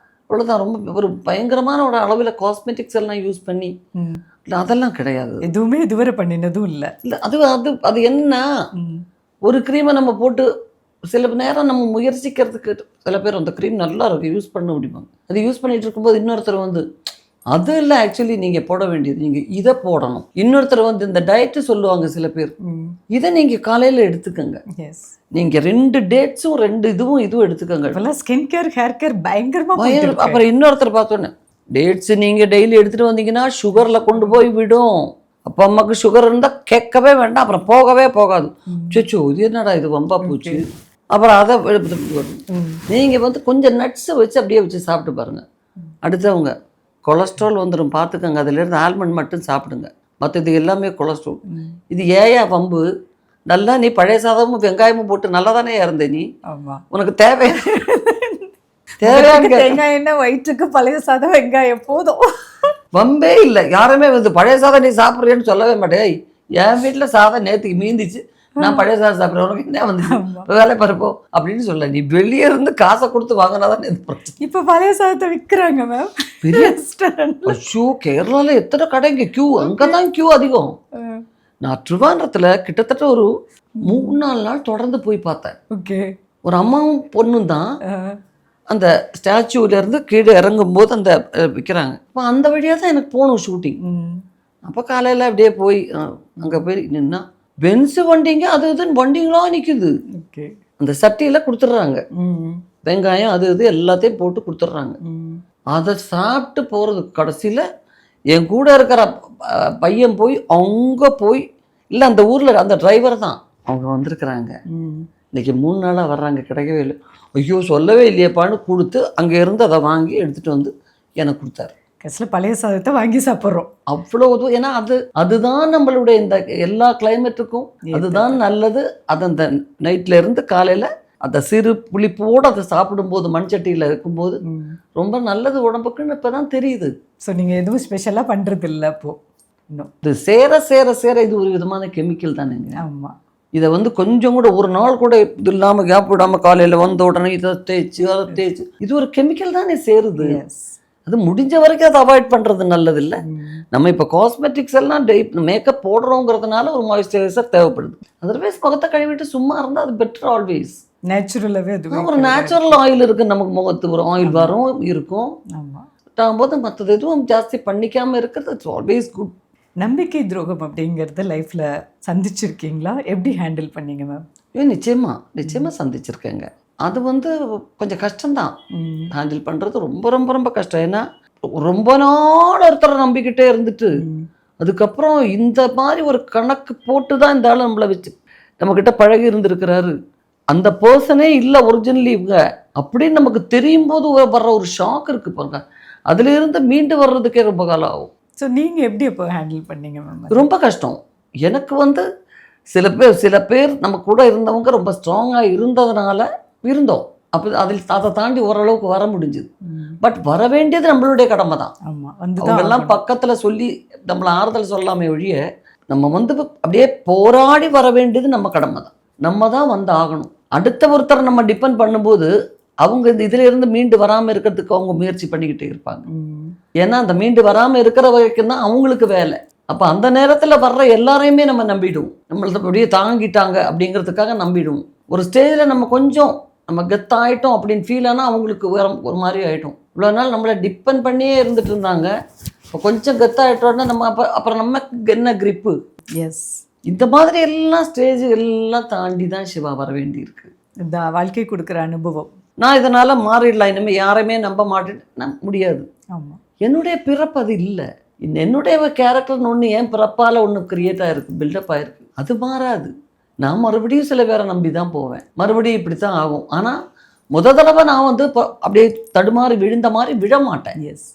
ரொம்ப ஒரு பயங்கரமான ஒரு அளவில் காஸ்மெட்டிக்ஸ் எல்லாம் யூஸ் பண்ணி இல்லை, அதெல்லாம் கிடையாது. எதுவுமே இதுவரை பண்ணினதும் இல்லை. இல்லை அது என்னன்னா, ஒரு க்ரீமை நம்ம போட்டு சில நேரம் நம்ம முயற்சிக்கிறதுக்கு சில பேர் அந்த க்ரீம் நல்லா இருக்கும் யூஸ் பண்ண முடியுமா, அது யூஸ் பண்ணிட்டு இருக்கும்போது இன்னொருத்தர் வந்து அது இல்லை ஆக்சுவலி நீங்கள் போட வேண்டியது, நீங்கள் இதை போடணும். இன்னொருத்தர் வந்து இந்த டயட்டு சொல்லுவாங்க சில பேர், இதை நீங்கள் காலையில் எடுத்துக்கோங்க, நீங்கள் 2 டேட்ஸும் 2 இதுவும் எடுத்துக்கோங்க. ஸ்கின் கேர் ஹேர் கேர் பயங்கரமாக. அப்புறம் இன்னொருத்தர் பார்த்தோன்னே டேட்ஸு நீங்கள் டெய்லி எடுத்துகிட்டு வந்தீங்கன்னா சுகரில் கொண்டு போய் விடும், அப்பா அம்மாவுக்கு சுகர் இருந்தால் கேட்கவே வேண்டாம், அப்புறம் போகவே போகாது. சொச்சோ இது என்னடா இது வம்பா போச்சு, அப்புறம் அதை நீங்கள் வந்து கொஞ்சம் நட்ஸை வச்சு அப்படியே வச்சு சாப்பிட்டு பாருங்கள். அடுத்தவங்க கொலஸ்ட்ரால் வந்துடும் பார்த்துக்கோங்க, அதுலேருந்து ஆல்மண்ட் மட்டும் சாப்பிடுங்க, மற்றது எல்லாமே கொலஸ்ட்ரால். இது ஏயா வம்பு, நல்லா நீ பழைய சாதமும் வெங்காயமும் போட்டு நல்லா தானே இருந்த நீ, உனக்கு தேவையான தேங்காய் என்ன வயிற்றுக்கு பழைய சாதம் வெங்காயம் போதும், வம்பே இல்லை. யாருமே வந்து பழைய சாதம் நீ சாப்பிட்றியன்னு சொல்லவே மாட்டேன். என் வீட்டில் சாதம் நேற்றுக்கு மீந்துச்சு, நான் பழைய சாதம் சாப்பிட்றேன், உனக்கு என்ன வந்து வேலை பரப்போ அப்படின்னு சொல்ல. நீ வெளியே இருந்து காசை கொடுத்து வாங்கினாதான் இது பிரச்சனை. இப்போ பழைய சாதத்தை விற்கிறாங்க மேம் பெரிய ரெஸ்டாரண்ட். அச்சோ, கேரளாவில் எத்தனை கடைங்க கியூ, அங்கே தான் கியூ அதிகம். நான் திருவாண்டத்தில் கிட்டத்தட்ட ஒரு 3-4 நாள் தொடர்ந்து போய் பார்த்தேன். ஓகே. ஒரு அம்மாவும் பொண்ணும் தான் அந்த ஸ்டாச்சுவிலேருந்து கீழே இறங்கும்போது அந்த விற்கிறாங்க. அப்போ அந்த வழியாக தான் எனக்கு போகணும் ஷூட்டிங். அப்போ காலையில் அப்படியே போய் அங்கே போய் நின்னா பென்ஸு வண்டிங்க அது இதுன்னு வண்டிங்களாம் நிற்குது. அந்த சட்டியில் கொடுத்துட்றாங்க. ம். வெங்காயம் அது இது எல்லாத்தையும் போட்டு கொடுத்துட்றாங்க. ம். அதை சாப்பிட்டு போகிறது கடைசியில் என் கூட இருக்கிற பையன் போய் அவங்க போய் இல்லை அந்த ஊரில் அந்த டிரைவர் தான் அவங்க வந்திருக்கிறாங்க. ம். இன்றைக்கி 3 நாளாக வர்றாங்க, கிடைக்கவே இல்லை. ஐயோ சொல்லவே இல்லையேப்பான்னு கொடுத்து அங்கே இருந்து அதை வாங்கி எடுத்துகிட்டு வந்து எனக்கு கொடுத்தாரு. கடைசியில் பழைய சாதத்தை வாங்கி சாப்பிட்றோம். அவ்வளோ ஏன்னா அதுதான் நம்மளுடைய இந்த எல்லா கிளைமேட்டுக்கும் அதுதான் நல்லது. அது அந்த நைட்டில் இருந்து காலையில் அந்த சிறு புளிப்போடு அதை சாப்பிடும்போது மண்சட்டியில் இருக்கும்போது ரொம்ப நல்லது உடம்புக்குன்னு இப்போ தான் தெரியுது. ஸோ நீங்கள் எதுவும் ஸ்பெஷலாக பண்ணுறது இல்லை அப்போது இன்னும்? இது சேர சேர சேர இது ஒரு விதமான கெமிக்கல் தானேங்க. ஆமாம். இதை வந்து கொஞ்சம் கூட ஒரு நாள் கூட இது இல்லாமல் கேப் விடாமல் காலையில் வந்த உடனே இதை தேய்ச்சி அதை தேய்ச்சி இது ஒரு கெமிக்கல் தானே சேருது. அது முடிஞ்ச வரைக்கும் அதை அவாய்ட் பண்ணுறது நல்லது இல்லை. நம்ம இப்போ காஸ்மெட்டிக்ஸ் எல்லாம் மேக்கப் போடுறோங்கிறதுனால ஒரு மாய்ஸ்சரைசர் தேவைப்படுது. அதர்வைஸ் முகத்தை கழுவிட்டு சும்மா இருந்தால் அது பெட்டர். ஆல்வேஸ் நேச்சுரலாகவே அது ஒரு நேச்சுரல் ஆயில் இருக்குது நமக்கு, முகத்து ஒரு ஆயில் வரும் இருக்கும். ஆமாம். போது மற்றது எதுவும் ஜாஸ்தி பண்ணிக்காமல் இருக்கிறது இட்ஸ் ஆல்வேஸ் குட். நம்பிக்கை துரோகம் அப்படிங்கிறத லைஃப்பில் சந்திச்சிருக்கீங்களா? எப்படி ஹேண்டில் பண்ணீங்க மேம்? நிச்சயமாக சந்திச்சிருக்கேங்க. அது வந்து கொஞ்சம் கஷ்டம்தான் ஹேண்டில் பண்ணுறது. ரொம்ப ரொம்ப ரொம்ப கஷ்டம். ஏன்னா ரொம்ப நாள் ஒருத்தரை நம்பிக்கிட்டே இருந்துட்டு அதுக்கப்புறம் இந்த மாதிரி ஒரு கணக்கு போட்டு தான் இந்த ஆள் நம்மளை வச்சு நம்மக்கிட்ட பழகி இருந்திருக்கிறாரு. அந்த பர்சனே இல்லை ஒரிஜினலி இவங்க அப்படின்னு நமக்கு தெரியும் போது வர்ற ஒரு ஷாக் இருக்குது பாருங்க. அதுலேருந்து மீண்டு வர்றதுக்கே ரொம்ப காலம் ஆகும். ஸோ நீங்கள் எப்படி இப்போ ஹேண்டில் பண்ணீங்க மேம்? ரொம்ப கஷ்டம். எனக்கு வந்து சில பேர் நம்ம கூட இருந்தவங்க ரொம்ப ஸ்ட்ராங்காக இருந்ததுனால இருந்தோம். அப்போ அதை தாண்டி ஓரளவுக்கு வர முடிஞ்சுது. பட் வர வேண்டியது நம்மளுடைய கடமை தான். அவங்கெல்லாம் பக்கத்தில் சொல்லி நம்மளை ஆறுதல் சொல்லாமே ஒழிய நம்ம வந்து அப்படியே போராடி வர வேண்டியது நம்ம கடமை தான். நம்ம தான் வந்து ஆகணும். அடுத்த ஒருத்தரை நம்ம டிபெண்ட் பண்ணும்போது அவங்க இந்த இதில் இருந்து மீண்டு வராமல் இருக்கிறதுக்கு அவங்க முயற்சி பண்ணிக்கிட்டே இருப்பாங்க. ஏன்னா அந்த மீண்டு வராமல் இருக்கிற வரைக்கும் தான் அவங்களுக்கு வேலை. அப்போ அந்த நேரத்தில் வர்ற எல்லாரையுமே நம்ம நம்பிடுவோம். நம்மளது அப்படியே தாங்கிட்டாங்க அப்படிங்கிறதுக்காக நம்பிடுவோம். ஒரு ஸ்டேஜில் நம்ம கொஞ்சம் நம்ம கெத்தாயிட்டோம் அப்படின்னு ஃபீல் ஆனால் அவங்களுக்கு ஒரு மாதிரி ஆகிட்டோம். இவ்வளோ நாள் நம்மளை டிபெண்ட் பண்ணியே இருந்துட்டு இருந்தாங்க. இப்போ கொஞ்சம் கெத்தாயிட்டோன்னா நம்ம அப்புறம் நமக்கு என்ன கிரிப்பு. எஸ், இந்த மாதிரி எல்லாம் ஸ்டேஜ் எல்லாம் தாண்டி தான் சிவா வர வேண்டியிருக்கு. இந்த வாழ்க்கை கொடுக்குற அனுபவம். நான் இதனால் மாறிடலாம், இனிமேல் யாரையுமே நம்ப மாட்டேன்னு முடியாது. ஆமாம், என்னுடைய பிறப்பு அது இல்லை. என்னுடைய கேரக்டர்னு ஒன்று என் பிறப்பால் ஒன்று க்ரியேட் ஆகிருக்கு, பில்டப் ஆகிருக்கு. அது மாறாது. நான் மறுபடியும் சில பேரை நம்பி தான் போவேன். மறுபடியும் இப்படி தான் ஆகும். ஆனால் தடவை நான் வந்து அப்படியே தடுமாறி விழுந்த மாதிரி விழ மாட்டேன். எஸ்,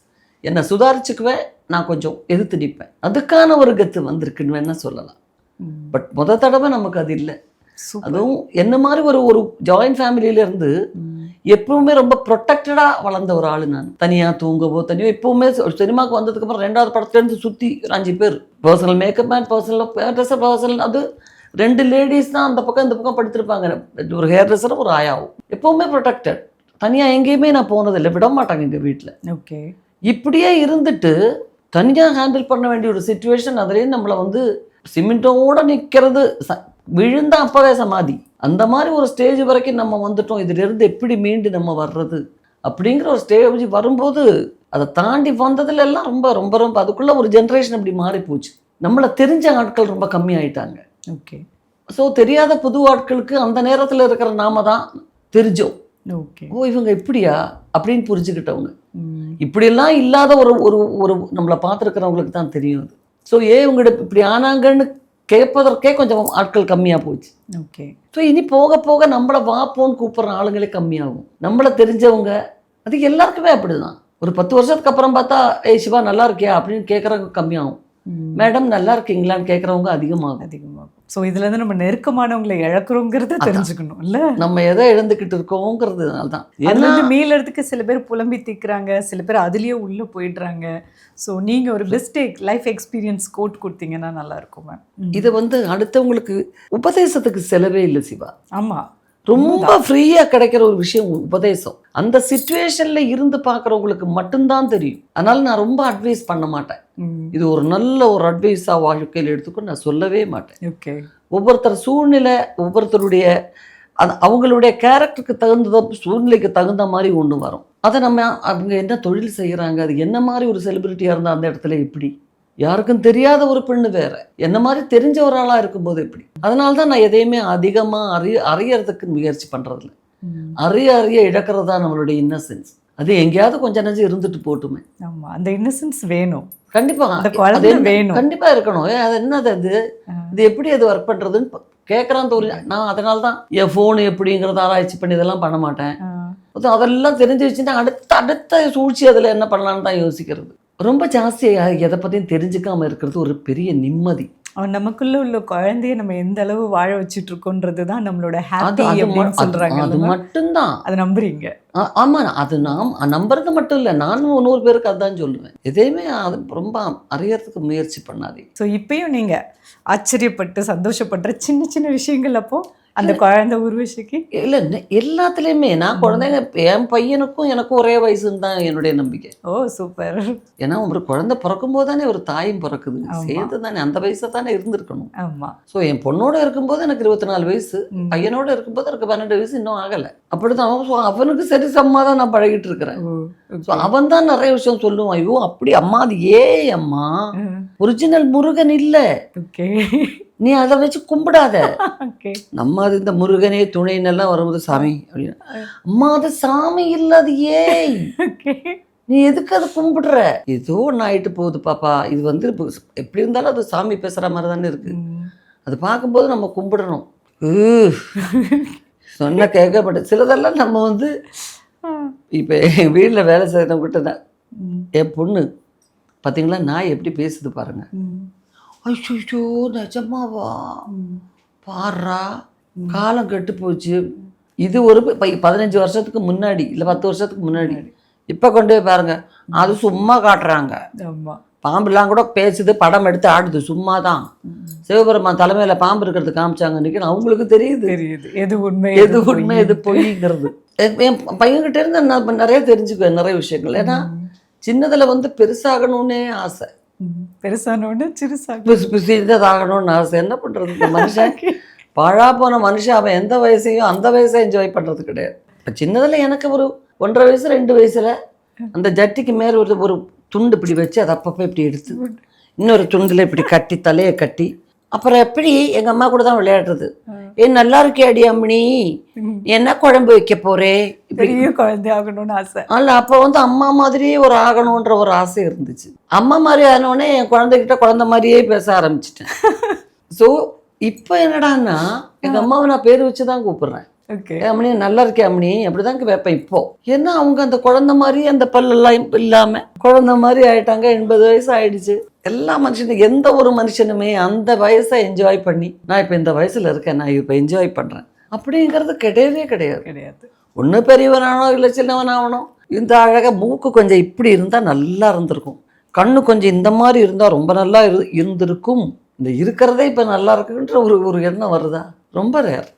என்னை சுதாரிச்சுக்குவேன். நான் கொஞ்சம் எதிர்த்து நிற்பேன். அதுக்கான ஒரு கத்து வந்திருக்குன்னு வேணா சொல்லலாம். பட் தடவை நமக்கு அது இல்லை. அதுவும் என்ன மாதிரி ஒரு ஜாயின்ட் ஃபேமிலியிலேருந்து எப்பவுமே ரொம்ப ப்ரொடெக்டடாக வளர்ந்த ஒரு ஆள் நான். தனியாக தூங்கவோ தனியோ எப்பவுமே சினிமாவுக்கு வந்ததுக்கப்புறம் 2வது படத்துலேருந்து சுற்றி 5 பேர் personal makeup man, personal hair dresser, personal அது 2 லேடிஸ் தான் அந்த பக்கம் இந்த பக்கம் படுத்திருப்பாங்க. ஒரு ஹேர் ட்ரெஸ்ஸரும் ஒரு ஆயாவும். எப்பவுமே ப்ரொடெக்டட். தனியாக எங்கேயுமே நான் போனதில்லை, விட மாட்டாங்க எங்கள் வீட்டில். ஓகே. இப்படியே இருந்துட்டு தனியாக ஹேண்டில் பண்ண வேண்டிய ஒரு சுச்சுவேஷன். அதுலேயும் நம்மளை வந்து சிமெண்டோடு நிற்கிறது, விழுந்தா அப்பவே சமாதி. அந்த மாதிரி ஒரு ஸ்டேஜ் வரைக்கும் நம்ம வந்துட்டோம். இதிலிருந்து எப்படி மீண்டு நம்ம வர்றது அப்படிங்கிற ஒரு ஸ்டேஜ் வரும்போது அதை தாண்டி வந்ததுல எல்லாம் ரொம்ப ரொம்ப ரொம்ப அதுக்குள்ள ஒரு ஜென்ரேஷன் அப்படி மாறி போச்சு. நம்மளை தெரிஞ்ச ஆட்கள் ரொம்ப கம்மி ஆயிட்டாங்க. ஓகே. ஸோ தெரியாத புது ஆட்களுக்கு அந்த நேரத்தில் இருக்கிற நாம தான் தெரிஞ்சோம். ஓகே. ஓ இவங்க இப்படியா அப்படின்னு புரிஞ்சுக்கிட்டவங்க. இப்படியெல்லாம் இல்லாத ஒரு நம்மளை பார்த்துருக்கிறவங்களுக்கு தான் தெரியும். ஸோ இவங்ககிட்ட இப்படி ஆனாங்கன்னு கேட்பதற்கே கொஞ்சம் ஆட்கள் கம்மியாக போச்சு. ஓகே. ஸோ இனி போக போக நம்மளை வாப்போன்னு கூப்பிட்ற ஆளுங்களே கம்மியாகும். நம்மளை தெரிஞ்சவங்க அது எல்லாருக்குமே அப்படி தான். ஒரு 10 வருஷத்துக்கு அப்புறம் பார்த்தா ஏய் சிவா நல்லா இருக்கியா அப்படின்னு கேட்குறவங்க கம்மியாகும். மேடம் நல்லா இருக்கீங்களான்னு கேட்குறவங்க அதிகமாகும். ஸோ இதுலேருந்து நம்ம நெருக்கமானவங்களை இழக்கிறோங்கிறத தெரிஞ்சுக்கணும் இல்லை? நம்ம எதை இழந்துக்கிட்டு இருக்கோங்கிறதுனால தான். ஏன்னா மீளறதுக்கு சில பேர் புலம்பி தீக்குறாங்க, சில பேர் அதுலேயே உள்ளே போயிடுறாங்க. ஸோ நீங்கள் ஒரு பெஸ்ட் லைஃப் எக்ஸ்பீரியன்ஸ் கோட் கொடுத்தீங்கன்னா நல்லாயிருக்கும் மேம். இதை வந்து அடுத்தவங்களுக்கு உபதேசத்துக்கு செலவே இல்லை சிவா. ஆமாம், ரொம்ப ஃப்ரீயாக கிடைக்கிற ஒரு விஷயம் உபதேசம். அந்த சிச்சுவேஷனில் இருந்து பார்க்குறவங்களுக்கு மட்டும்தான் தெரியும். அதனால நான் ரொம்ப அட்வைஸ் பண்ண மாட்டேன். இது ஒரு நல்ல ஒரு அட்வைஸாக வாழ்க்கையில் எடுத்துக்கொண்டு நான் சொல்லவே மாட்டேன். ஓகே. ஒவ்வொருத்தர் சூழ்நிலை, ஒவ்வொருத்தருடைய அவங்களுடைய கேரக்டருக்கு தகுந்த சூழ்நிலைக்கு தகுந்த மாதிரி ஒன்று வரும். அதை நம்ம அவங்க என்ன தொழில் செய்கிறாங்க, அது என்ன மாதிரி ஒரு செலிபிரிட்டியாக இருந்தால் அந்த இடத்துல எப்படி யாருக்கும் தெரியாத ஒரு பெண்ணு வேற, என்ன மாதிரி தெரிஞ்ச ஒரு ஆளா இருக்கும்போது எப்படி? அதனால தான் நான் எதையுமே அதிகமா அறியறதுக்கு முயற்சி பண்றதில்ல. அறிய இழக்கிறது தான் நம்மளுடைய இன்னசென்ஸ். அது எங்கேயாவது கொஞ்சம் நெஞ்சு இருந்துட்டு போட்டுமே. ஆமா, அந்த இன்னசென்ஸ் வேணும். கண்டிப்பா அந்த குழந்தை வேணும். கண்டிப்பா இருக்கணும். அது என்னது அது? இது எப்படி அது ஒர்க் பண்றதுன்னு கேட்கறான் தோறி. நான் அதனால தான் என் ஃபோன் எப்படிங்கிறத ஆராய்ச்சி பண்ணி இதெல்லாம் பண்ண மாட்டேன். அதெல்லாம் தெரிஞ்சு வச்சுன்னா அடுத்த சூழ்ச்சி அதில் என்ன பண்ணலான்னு தான் யோசிக்கிறது. ரொம்ப ஜாஸ்தியாக எதை பற்றியும் தெரிஞ்சுக்காம இருக்கிறது ஒரு பெரிய நிம்மதி. நமக்குள்ள உள்ள குழந்தைய நம்ம எந்த அளவு வாழ வச்சுட்டு இருக்கோன்றது தான் நம்மளோட ஹாப்பி அப்படின்னு சொல்றாங்க. அது மட்டும்தான். அதை நம்புறீங்க? ஆமா, அது நாம் நம்புறது மட்டும் இல்லை, நானும் 100 பேருக்கு அதுதான் சொல்லுவேன். எதையுமே அது ரொம்ப அறியறதுக்கு முயற்சி பண்ணாதே. ஸோ இப்பயும் நீங்க ஆச்சரியப்பட்டு சந்தோஷப்படுற சின்ன சின்ன விஷயங்கள் அப்போ அந்த குழந்தை உருவசிக்கு இல்லை, எல்லாத்துலேயுமே நான் குழந்தைங்க என் பையனுக்கும் எனக்கும் ஒரே வயசுன்னு தான் என்னுடைய நம்பிக்கை. ஓ சூப்பர். ஏன்னா ஒரு குழந்தை பிறக்கும் போது தானே ஒரு தாயும் பிறக்குது, சேர்த்து தானே அந்த வயசை தானே இருந்திருக்கணும். ஆமா. ஸோ என் பொண்ணோட இருக்கும்போது எனக்கு 24 வயசு, பையனோட இருக்கும்போது எனக்கு 12 வயசு இன்னும் ஆகலை. அப்படிதான் அவனுக்கு சரி சம்மாதான் நான் பழகிட்டு இருக்கிறேன். ஸோ அவன் தான் நிறைய விஷயம் சொல்லுவான். ஐயோ அப்படி அம்மா, அது அம்மா ஒரிஜினல் முருகன் இல்லை, நீ அதை வச்சு கும்பிடாத. நம்ம அது இந்த முருகனே துணைன்னெல்லாம் வரும்போது சாமி அப்படின்னு, அம்மா அது சாமி இல்லை, அது நீ எதுக்கு அதை கும்பிடுற? ஏதோ ஒன்று ஆயிட்டு போகுது பாப்பா, இது வந்து எப்படி இருந்தாலும் அது சாமி பேசுற மாதிரி தானே இருக்கு. அது பார்க்கும்போது நம்ம கும்பிடணும். சொன்ன கேட்கப்பட்ட சிலதெல்லாம் நம்ம வந்து இப்போ என் வீட்டில் வேலை செய்கிறவங்கிட்ட தான் என் பொண்ணு பார்த்தீங்களா நாய் எப்படி பேசுது பாருங்க. ஐயோ நிஜமாவா? பாடுறா, காலம் கெட்டு போச்சு. இது ஒரு 15 வருஷத்துக்கு முன்னாடி இல்லை 10 வருஷத்துக்கு முன்னாடி. இப்போ கொண்டு போய் பாருங்க, அது சும்மா காட்டுறாங்க. பாம்புலாம் கூட பேசுது, படம் எடுத்து ஆடுது, சும்மா தான். சிவபெருமான் தலைமையில் பாம்பு இருக்கிறது காமிச்சாங்க இன்னைக்கு, அவங்களுக்கு தெரியுது எது உண்மை எது பொய்ங்கிறது. என் பையன்கிட்ட இருந்து நான் நிறைய தெரிஞ்சுக்குவேன் நிறைய விஷயங்கள். ஏன்னா சின்னதில் வந்து பெருசாகணும்னே ஆசை, பெருசானோன்னு சிறுசாகணும்னு ஆசை. என்ன பண்ணுறது, இந்த மனுஷன் பாழா போன மனுஷன் அவன் எந்த வயசையும் அந்த வயசை என்ஜாய் பண்ணுறது கிடையாது. இப்போ சின்னதில் எனக்கு ஒரு 1.5 வயசு 2 வயசில் அந்த ஜட்டிக்கு மேலே ஒரு துண்டு இப்படி வச்சு அதை அப்பப்போ இப்படி எடுத்து இன்னொரு துண்டில் இப்படி கட்டி தலையை கட்டி, அப்புறம் எப்படி எங்கள் அம்மா கூட தான் விளையாடுறது. நல்லா இருக்கே அடி அம்மணி, என்ன குழம்பு வைக்க போறே, பெரிய குழந்தை ஆகணும்னு ஆசை. அல்ல, அப்போ வந்து அம்மா மாதிரியே ஒரு ஆகணுன்ற ஒரு ஆசை இருந்துச்சு. அம்மா மாதிரி ஆனோடனே என் குழந்தைகிட்ட குழந்தை மாதிரியே பேச ஆரம்பிச்சிட்டேன். ஸோ இப்போ என்னடான்னா எங்கள் அம்மாவை நான் பேர் வச்சு தான் கூப்பிடுறேன். அம்மணி நல்லா இருக்கே அம்மணி அப்படிதான் வைப்பேன். இப்போ ஏன்னா அவங்க அந்த குழந்தை மாதிரி அந்த பல்லெல்லாம் இல்லாம குழந்தை மாதிரி ஆயிட்டாங்க. 80 வயசு ஆயிடுச்சு. எல்லா மனுஷனும் எந்த ஒரு மனுஷனுமே அந்த வயசை என்ஜாய் பண்ணி, நான் இப்போ இந்த வயசுல இருக்கேன், நான் இப்போ என்ஜாய் பண்றேன் அப்படிங்கிறது கிடையவே கிடையாது. ஒன்று பெரியவனானோ இல்லை சின்னவனாகனோ, இந்த அழகாக மூக்கு கொஞ்சம் இப்படி இருந்தால் நல்லா இருந்திருக்கும், கண்ணு கொஞ்சம் இந்த மாதிரி இருந்தால் ரொம்ப நல்லா இருந்திருக்கும். இந்த இருக்கிறதே இப்போ நல்லா இருக்குன்ற ஒரு எண்ணம் வருதா? ரொம்ப ரேர்.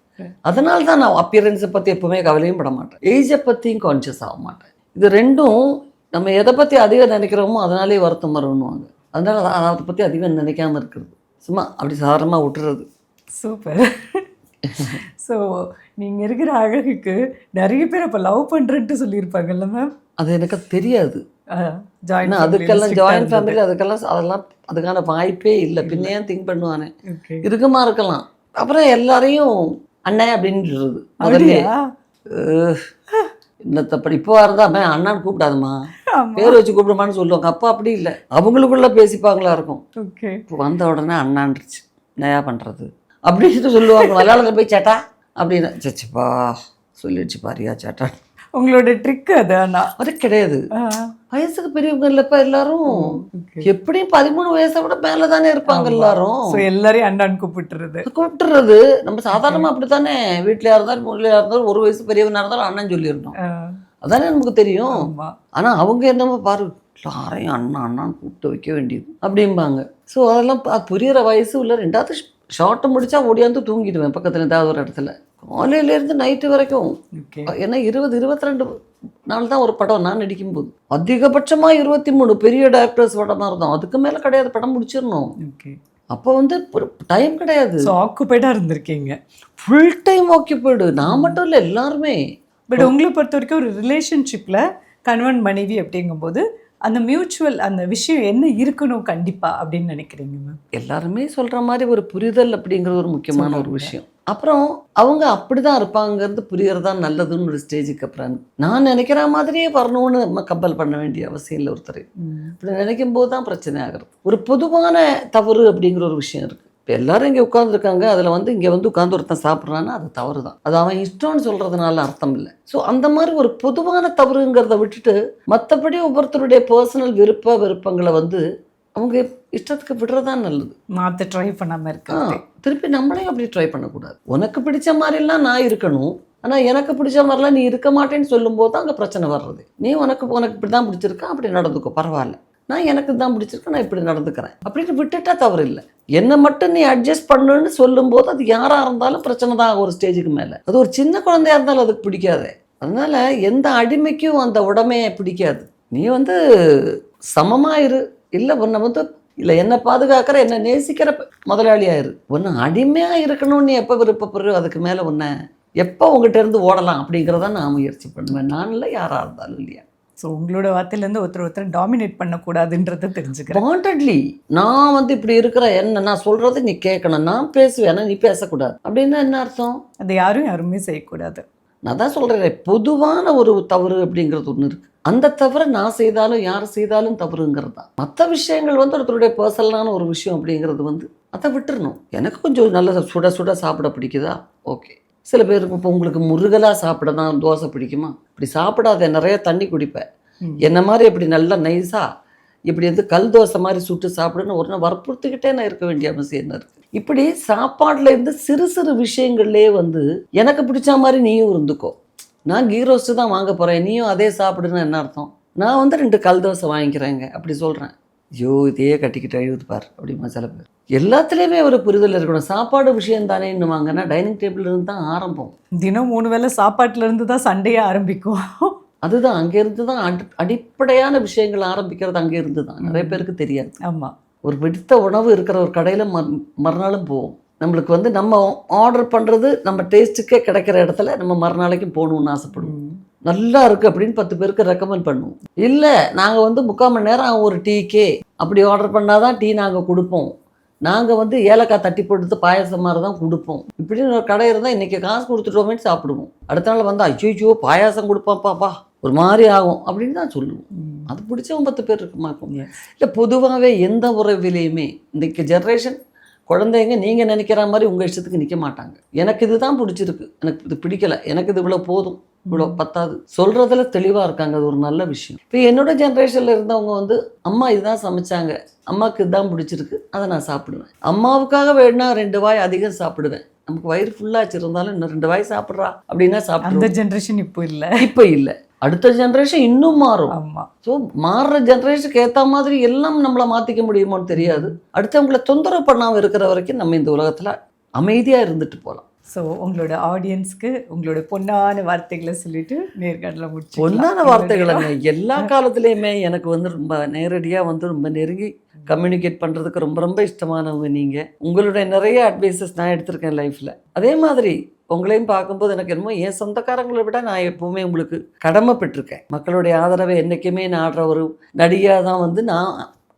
அதனால தான் நான் அப்பியரன்ஸை பற்றி எப்பவுமே கவலையும் பட மாட்டேன், ஏஜை பற்றியும் கான்ஷியஸ் ஆக மாட்டேன். இது ரெண்டும் நம்ம எதை பற்றி அதிகம் நினைக்கிறோமோ அதனாலே வருத்தம் வரும்னுவாங்க. அதனால அதை பற்றி அதிகம் நினைக்காம இருக்கிறது, சும்மா அப்படி சாதாரணமாக விட்டுறது. சூப்பர். ஸோ நீங்கள் இருக்கிற அழகுக்கு நிறைய பேர் அப்போ லவ் பண்ணுறேன்ட்டு சொல்லியிருப்பாங்கல்ல மேம்? அது எனக்கு தெரியாது. அதுக்கெல்லாம் ஜாயின்ட் ஃபேமிலி அதெல்லாம் அதுக்கான வாய்ப்பே இல்லை. பின்னையும் திங்க் பண்ணுவானே இருக்குமா இருக்கலாம். அப்புறம் எல்லாரையும் அண்ணன் அப்படின்றது முதல்ல என்னத்தப்படி இப்போ இருந்தாமே அண்ணான்னு கூப்பிடாதம்மா, பேர் வச்சு கூப்பிடுமான்னு சொல்லுவாங்க. அப்போ அப்படி இல்லை, அவங்களுக்குள்ள பேசிப்பாங்களா இருக்கும். இப்போ வந்த உடனே அண்ணான்றுச்சு, நயா பண்ணுறது அப்படின்னு சொல்லுவாங்க. மலையாளத்தில் போய் சேட்டா அப்படின்னு, சச்சிப்பா சொல்லிடுச்சு பாரியா சேட்டா. உங்களோட ட்ரிக் அது? ஆனால் அது கிடையாது. வயசுக்கு பெரியவங்க இல்லப்பா எல்லாரும், எப்படியும் 13 வயசை விட மேலே தானே இருப்பாங்க எல்லாரும். எல்லாரையும் அண்ணான்னு கூப்பிட்டுறது நம்ம சாதாரணமாக அப்படி தானே. வீட்டிலையா இருந்தாலும் முறையிலையா இருந்தாலும் 1 வயசு பெரியவனாக இருந்தாலும் அண்ணன் சொல்லிடணும், அதானே நமக்கு தெரியும். ஆனால் அவங்க என்னமோ பாரு யாரையும் அண்ணான்னு கூப்பிட்டு வைக்க வேண்டியது அப்படிம்பாங்க. ஸோ அதெல்லாம் புரிகிற வயசு உள்ள. 2வது ஷார்ட்டை முடிச்சா ஓடியாந்து தூங்கிடுவேன் பக்கத்தில் ஏதாவது ஒரு இடத்துல, காலையிலேருந்து நைட்டு வரைக்கும். ஏன்னா 20-22 நாள் தான் ஒரு படம் நான் நடிக்கும்போது. அதிகபட்சமாக 23 பெரிய டைரக்டர்ஸ் படமாக இருந்தோம், அதுக்கு மேலே கிடையாது, படம் முடிச்சிடணும். அப்போ வந்து டைம் கிடையாது. ஆக்குபைடாக இருந்திருக்கீங்க, ஃபுல் டைம் ஆக்குபைடு. நான் மட்டும் இல்லை, எல்லாருமே. பட் உங்களை பொறுத்த வரைக்கும் ஒரு ரிலேஷன்ஷிப்பில் கணவன் மனைவி அப்படிங்கும்போது அந்த மியூச்சுவல் அந்த விஷயம் என்ன இருக்கணும் கண்டிப்பா அப்படின்னு நினைக்கிறீங்க மேம்? எல்லாருமே சொல்ற மாதிரி ஒரு புரிதல் அப்படிங்கிறது ஒரு முக்கியமான ஒரு விஷயம். அப்புறம் அவங்க அப்படிதான் இருப்பாங்கிறது புரியறதா நல்லதுன்னு ஒரு ஸ்டேஜுக்கு அப்புறம் நான் நினைக்கிற மாதிரியே வரணும்னு நம்ம கம்பல் பண்ண வேண்டிய அவசியம் இல்லை ஒருத்தர். இப்படி நினைக்கும் போது தான் பிரச்சனை ஆகிறது. ஒரு பொதுவான தவறு அப்படிங்கிற ஒரு விஷயம் இருக்கு. இப்போ எல்லாரும் இங்கே உட்காந்துருக்காங்க, அதில் வந்து இங்கே வந்து உட்காந்து ஒருத்தன் சாப்பிட்றான்னா அது தவறு தான். அது அவன் இஷ்டம்னு சொல்கிறதுனால அர்த்தம் இல்லை. ஸோ அந்த மாதிரி ஒரு பொதுவான தவறுங்கிறத விட்டுட்டு மற்றபடி ஒவ்வொருத்தருடைய பர்சனல் விருப்பங்களை வந்து அவங்க இஷ்டத்துக்கு விடுறதான் நல்லது. மாற்ற ட்ரை பண்ணாமல் இருக்காங்க. திருப்பி நம்மளே அப்படி ட்ரை பண்ணக்கூடாது. உனக்கு பிடிச்ச மாதிரிலாம் நான் இருக்கணும், ஆனால் எனக்கு பிடிச்ச மாதிரிலாம் நீ இருக்க மாட்டேன்னு சொல்லும்போது தான் அங்கே பிரச்சனை வர்றது. நீ உனக்கு இப்படி தான் பிடிச்சிருக்கா, அப்படி நடந்துக்கோ, பரவாயில்ல. நான் எனக்கு தான் பிடிச்சிருக்கேன், நான் இப்படி நடந்துக்கிறேன் அப்படின்னு விட்டுட்டா தவறு இல்லை. என்னை மட்டும் நீ அட்ஜஸ்ட் பண்ணுன்னு சொல்லும்போது அது யாராக இருந்தாலும் பிரச்சனை தான் ஒரு ஸ்டேஜுக்கு மேலே. அது ஒரு சின்ன குழந்தையா இருந்தாலும் அதுக்கு பிடிக்காது. அதனால எந்த அடிமைக்கும் அந்த உடமையை பிடிக்காது. நீ வந்து சமமாக இரு, இல்லை உன்னை வந்து இல்லை என்னை பாதுகாக்கிற என்னை நேசிக்கிற முதலாளியாயிரு. ஒன்று அடிமையாக இருக்கணும்னு நீ எப்போ விருப்பப்படுறோ அதுக்கு மேலே உன்னை எப்போ உங்ககிட்ட இருந்து ஓடலாம் அப்படிங்கிறத நான் முயற்சி பண்ணுவேன். நான் இல்லை, யாராக இருந்தாலும் இல்லையா. ஸோ உங்களோட வார்த்தையிலேருந்து ஒருத்தர் டாமினேட் பண்ணக்கூடாதுன்றதை தெரிஞ்சுக்கிறேன். வாண்டட்லி நான் வந்து இப்படி இருக்கிற என்ன நான் சொல்கிறது நீ கேட்கணும், நான் பேசுவேன் நீ பேசக்கூடாது அப்படின்னா என்ன அர்த்தம்? அது யாருமே செய்யக்கூடாது. நான் தான் சொல்கிறேன், பொதுவான ஒரு தவறு அப்படிங்கிறது ஒன்று இருக்குது. அந்த தவிர நான் செய்தாலும் யார் செய்தாலும் தவறுங்கிறது தான். மற்ற விஷயங்கள் வந்து ஒருத்தருடைய பர்சனலான ஒரு விஷயம் அப்படிங்கிறது வந்து அதை விட்டுறணும். எனக்கு கொஞ்சம் நல்ல சுட சுட சாப்பிட பிடிக்குதா, ஓகே. சில பேருக்கு இப்போ உங்களுக்கு முருகலாக சாப்பிட தான் தோசை பிடிக்குமா, இப்படி சாப்பிடாத, நிறைய தண்ணி குடிப்பேன். என்ன மாதிரி இப்படி நல்லா நைஸாக இப்படி வந்து கல் தோசை மாதிரி சுட்டு சாப்பிடுன்னு ஒரு நாள் வற்புறுத்திக்கிட்டே நான் இருக்க வேண்டிய அவசியம் என்ன இருக்குது? இப்படி சாப்பாட்டில் இருந்து சிறு சிறு விஷயங்கள்லேயே வந்து எனக்கு பிடிச்ச மாதிரி நீயும் இருந்துக்கோ. நான் கீ ரோஸ்ட்டு தான் வாங்க போகிறேன், நீயும் அதே சாப்பிடுன்னு என்ன அர்த்தம்? நான் வந்து 2 கல் தோசை வாங்கிக்கிறேங்க அப்படி சொல்கிறேன். ஐயோ இதையே கட்டிக்கிட்டு எழுது பார் அப்படிமா சில பேர். எல்லாத்துலேயுமே ஒரு புரிதல் இருக்கணும். சாப்பாடு விஷயம் தானேன்னு வாங்கன்னா டைனிங் டேபிள் இருந்து தான் ஆரம்பம். தினம் 3 வேளை சாப்பாட்டிலேருந்து தான் சண்டையே ஆரம்பிக்கும். அதுதான் அங்கேருந்து தான் அடிப்படையான விஷயங்கள் ஆரம்பிக்கிறது அங்கேருந்து தான். நிறைய பேருக்கு தெரியாது. ஆமாம். ஒரு பிடித்த உணவு இருக்கிற ஒரு கடையில் மறுநாளும் போவோம். நம்மளுக்கு வந்து நம்ம ஆர்டர் பண்ணுறது நம்ம டேஸ்ட்டுக்கே கிடைக்கிற இடத்துல நம்ம மறுநாளைக்கும் போகணுன்னு ஆசைப்படுவோம். நல்லா இருக்குது அப்படின்னு 10 பேருக்கு ரெக்கமெண்ட் பண்ணுவோம். இல்லை நாங்கள் வந்து 3/4 மணி நேரம் ஒரு டீக்கே அப்படி ஆர்டர் பண்ணால் தான் டீ நாங்கள் கொடுப்போம். நாங்கள் வந்து ஏலக்காய் தட்டி போட்டு பாயாசம் மாதிரி தான் கொடுப்போம். இப்படின்னு ஒரு கடை இருந்தால் இன்றைக்கி காசு கொடுத்துட்டோமேன்னு சாப்பிடுவோம். அடுத்த நாள் வந்து ஐயோ பாயாசம் கொடுப்பாப்பாப்பா ஒரு மாதிரி ஆகும் அப்படின்னு தான் சொல்லுவோம். அது பிடிச்சவங்க 10 பேர் இருக்க மாட்டோம். இல்லை பொதுவாகவே எந்த உறவிலையுமே இன்றைக்கி ஜென்ரேஷன் குழந்தைங்க நீங்கள் நினைக்கிற மாதிரி உங்கள் இஷ்டத்துக்கு நிற்க மாட்டாங்க. எனக்கு இது தான் பிடிச்சிருக்கு, எனக்கு இது பிடிக்கலை, எனக்கு இது இவ்வளோ போதும், இவ்வளோ பத்தாது சொல்கிறதுல தெளிவாக இருக்காங்க. அது ஒரு நல்ல விஷயம். இப்போ என்னோட ஜென்ரேஷனில் இருந்தவங்க வந்து அம்மா இதுதான் சமைச்சாங்க, அம்மாவுக்கு இதுதான் பிடிச்சிருக்கு, அதை நான் சாப்பிடுவேன். அம்மாவுக்காக வேணா 2 வாய் அதிகம் சாப்பிடுவேன். நமக்கு வயிறு ஃபுல்லாக இருந்தாலும் இன்னும் 2 வாய் சாப்பிட்றா அப்படின்னா சாப்பிடுவோம். அந்த ஜென்ரேஷன் இப்போ இல்லை. இப்போ இல்லை, அடுத்த ஜென்ரேஷன் இன்னும் மாறும். ஆமாம். ஸோ மாறுற ஜென்ரேஷனுக்கு ஏற்ற மாதிரி எல்லாம் நம்மளை மாற்றிக்க முடியுமோன்னு தெரியாது. அடுத்தவங்களை தொந்தரவு பண்ணாமல் இருக்கிற வரைக்கும் நம்ம இந்த உலகத்தில் அமைதியாக இருந்துட்டு போகலாம். ஸோ உங்களோட ஆடியன்ஸ்க்கு உங்களோட பொன்னான வார்த்தைகளை சொல்லிட்டு நேர்காணல முடிச்சு. பொன்னான வார்த்தைகளை எல்லா காலத்துலேயுமே எனக்கு வந்து ரொம்ப நேரடியாக வந்து ரொம்ப நெருங்கி கம்யூனிகேட் பண்ணுறதுக்கு ரொம்ப ரொம்ப இஷ்டமானவங்க நீங்கள். உங்களுடைய நிறைய அட்வைசஸ் நான் எடுத்திருக்கேன் லைஃப்பில். அதே மாதிரி உங்களையும் பார்க்கும்போது எனக்கு என்னமோ என் சொந்தக்காரங்களை விட நான் எப்போவுமே உங்களுக்கு கடமைப்பட்டிருக்கேன். மக்களுடைய ஆதரவை என்றைக்குமே நாடுற ஒரு நடிகையாக தான் வந்து நான்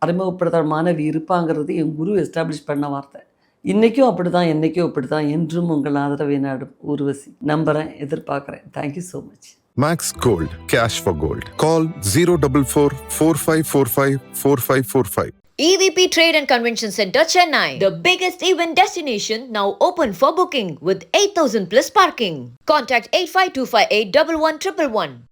அறிமுகப்படுத்துகிற மாணவி இருப்பாங்கிறது என் குரு எஸ்டாப்ளிஷ் பண்ண வார்த்தை. இன்றைக்கும் அப்படி தான், என்றைக்கும் அப்படி தான், என்றும் உங்கள் ஆதரவை நாடும் ஊர்வசி. நம்புகிறேன், எதிர்பார்க்குறேன். Thank you so much. Max Gold, cash for gold. Call 044 4545 4545. EVP Trade and Convention Center, Chennai. The biggest event destination now open for booking with 8,000 plus parking. Contact 85258 11111.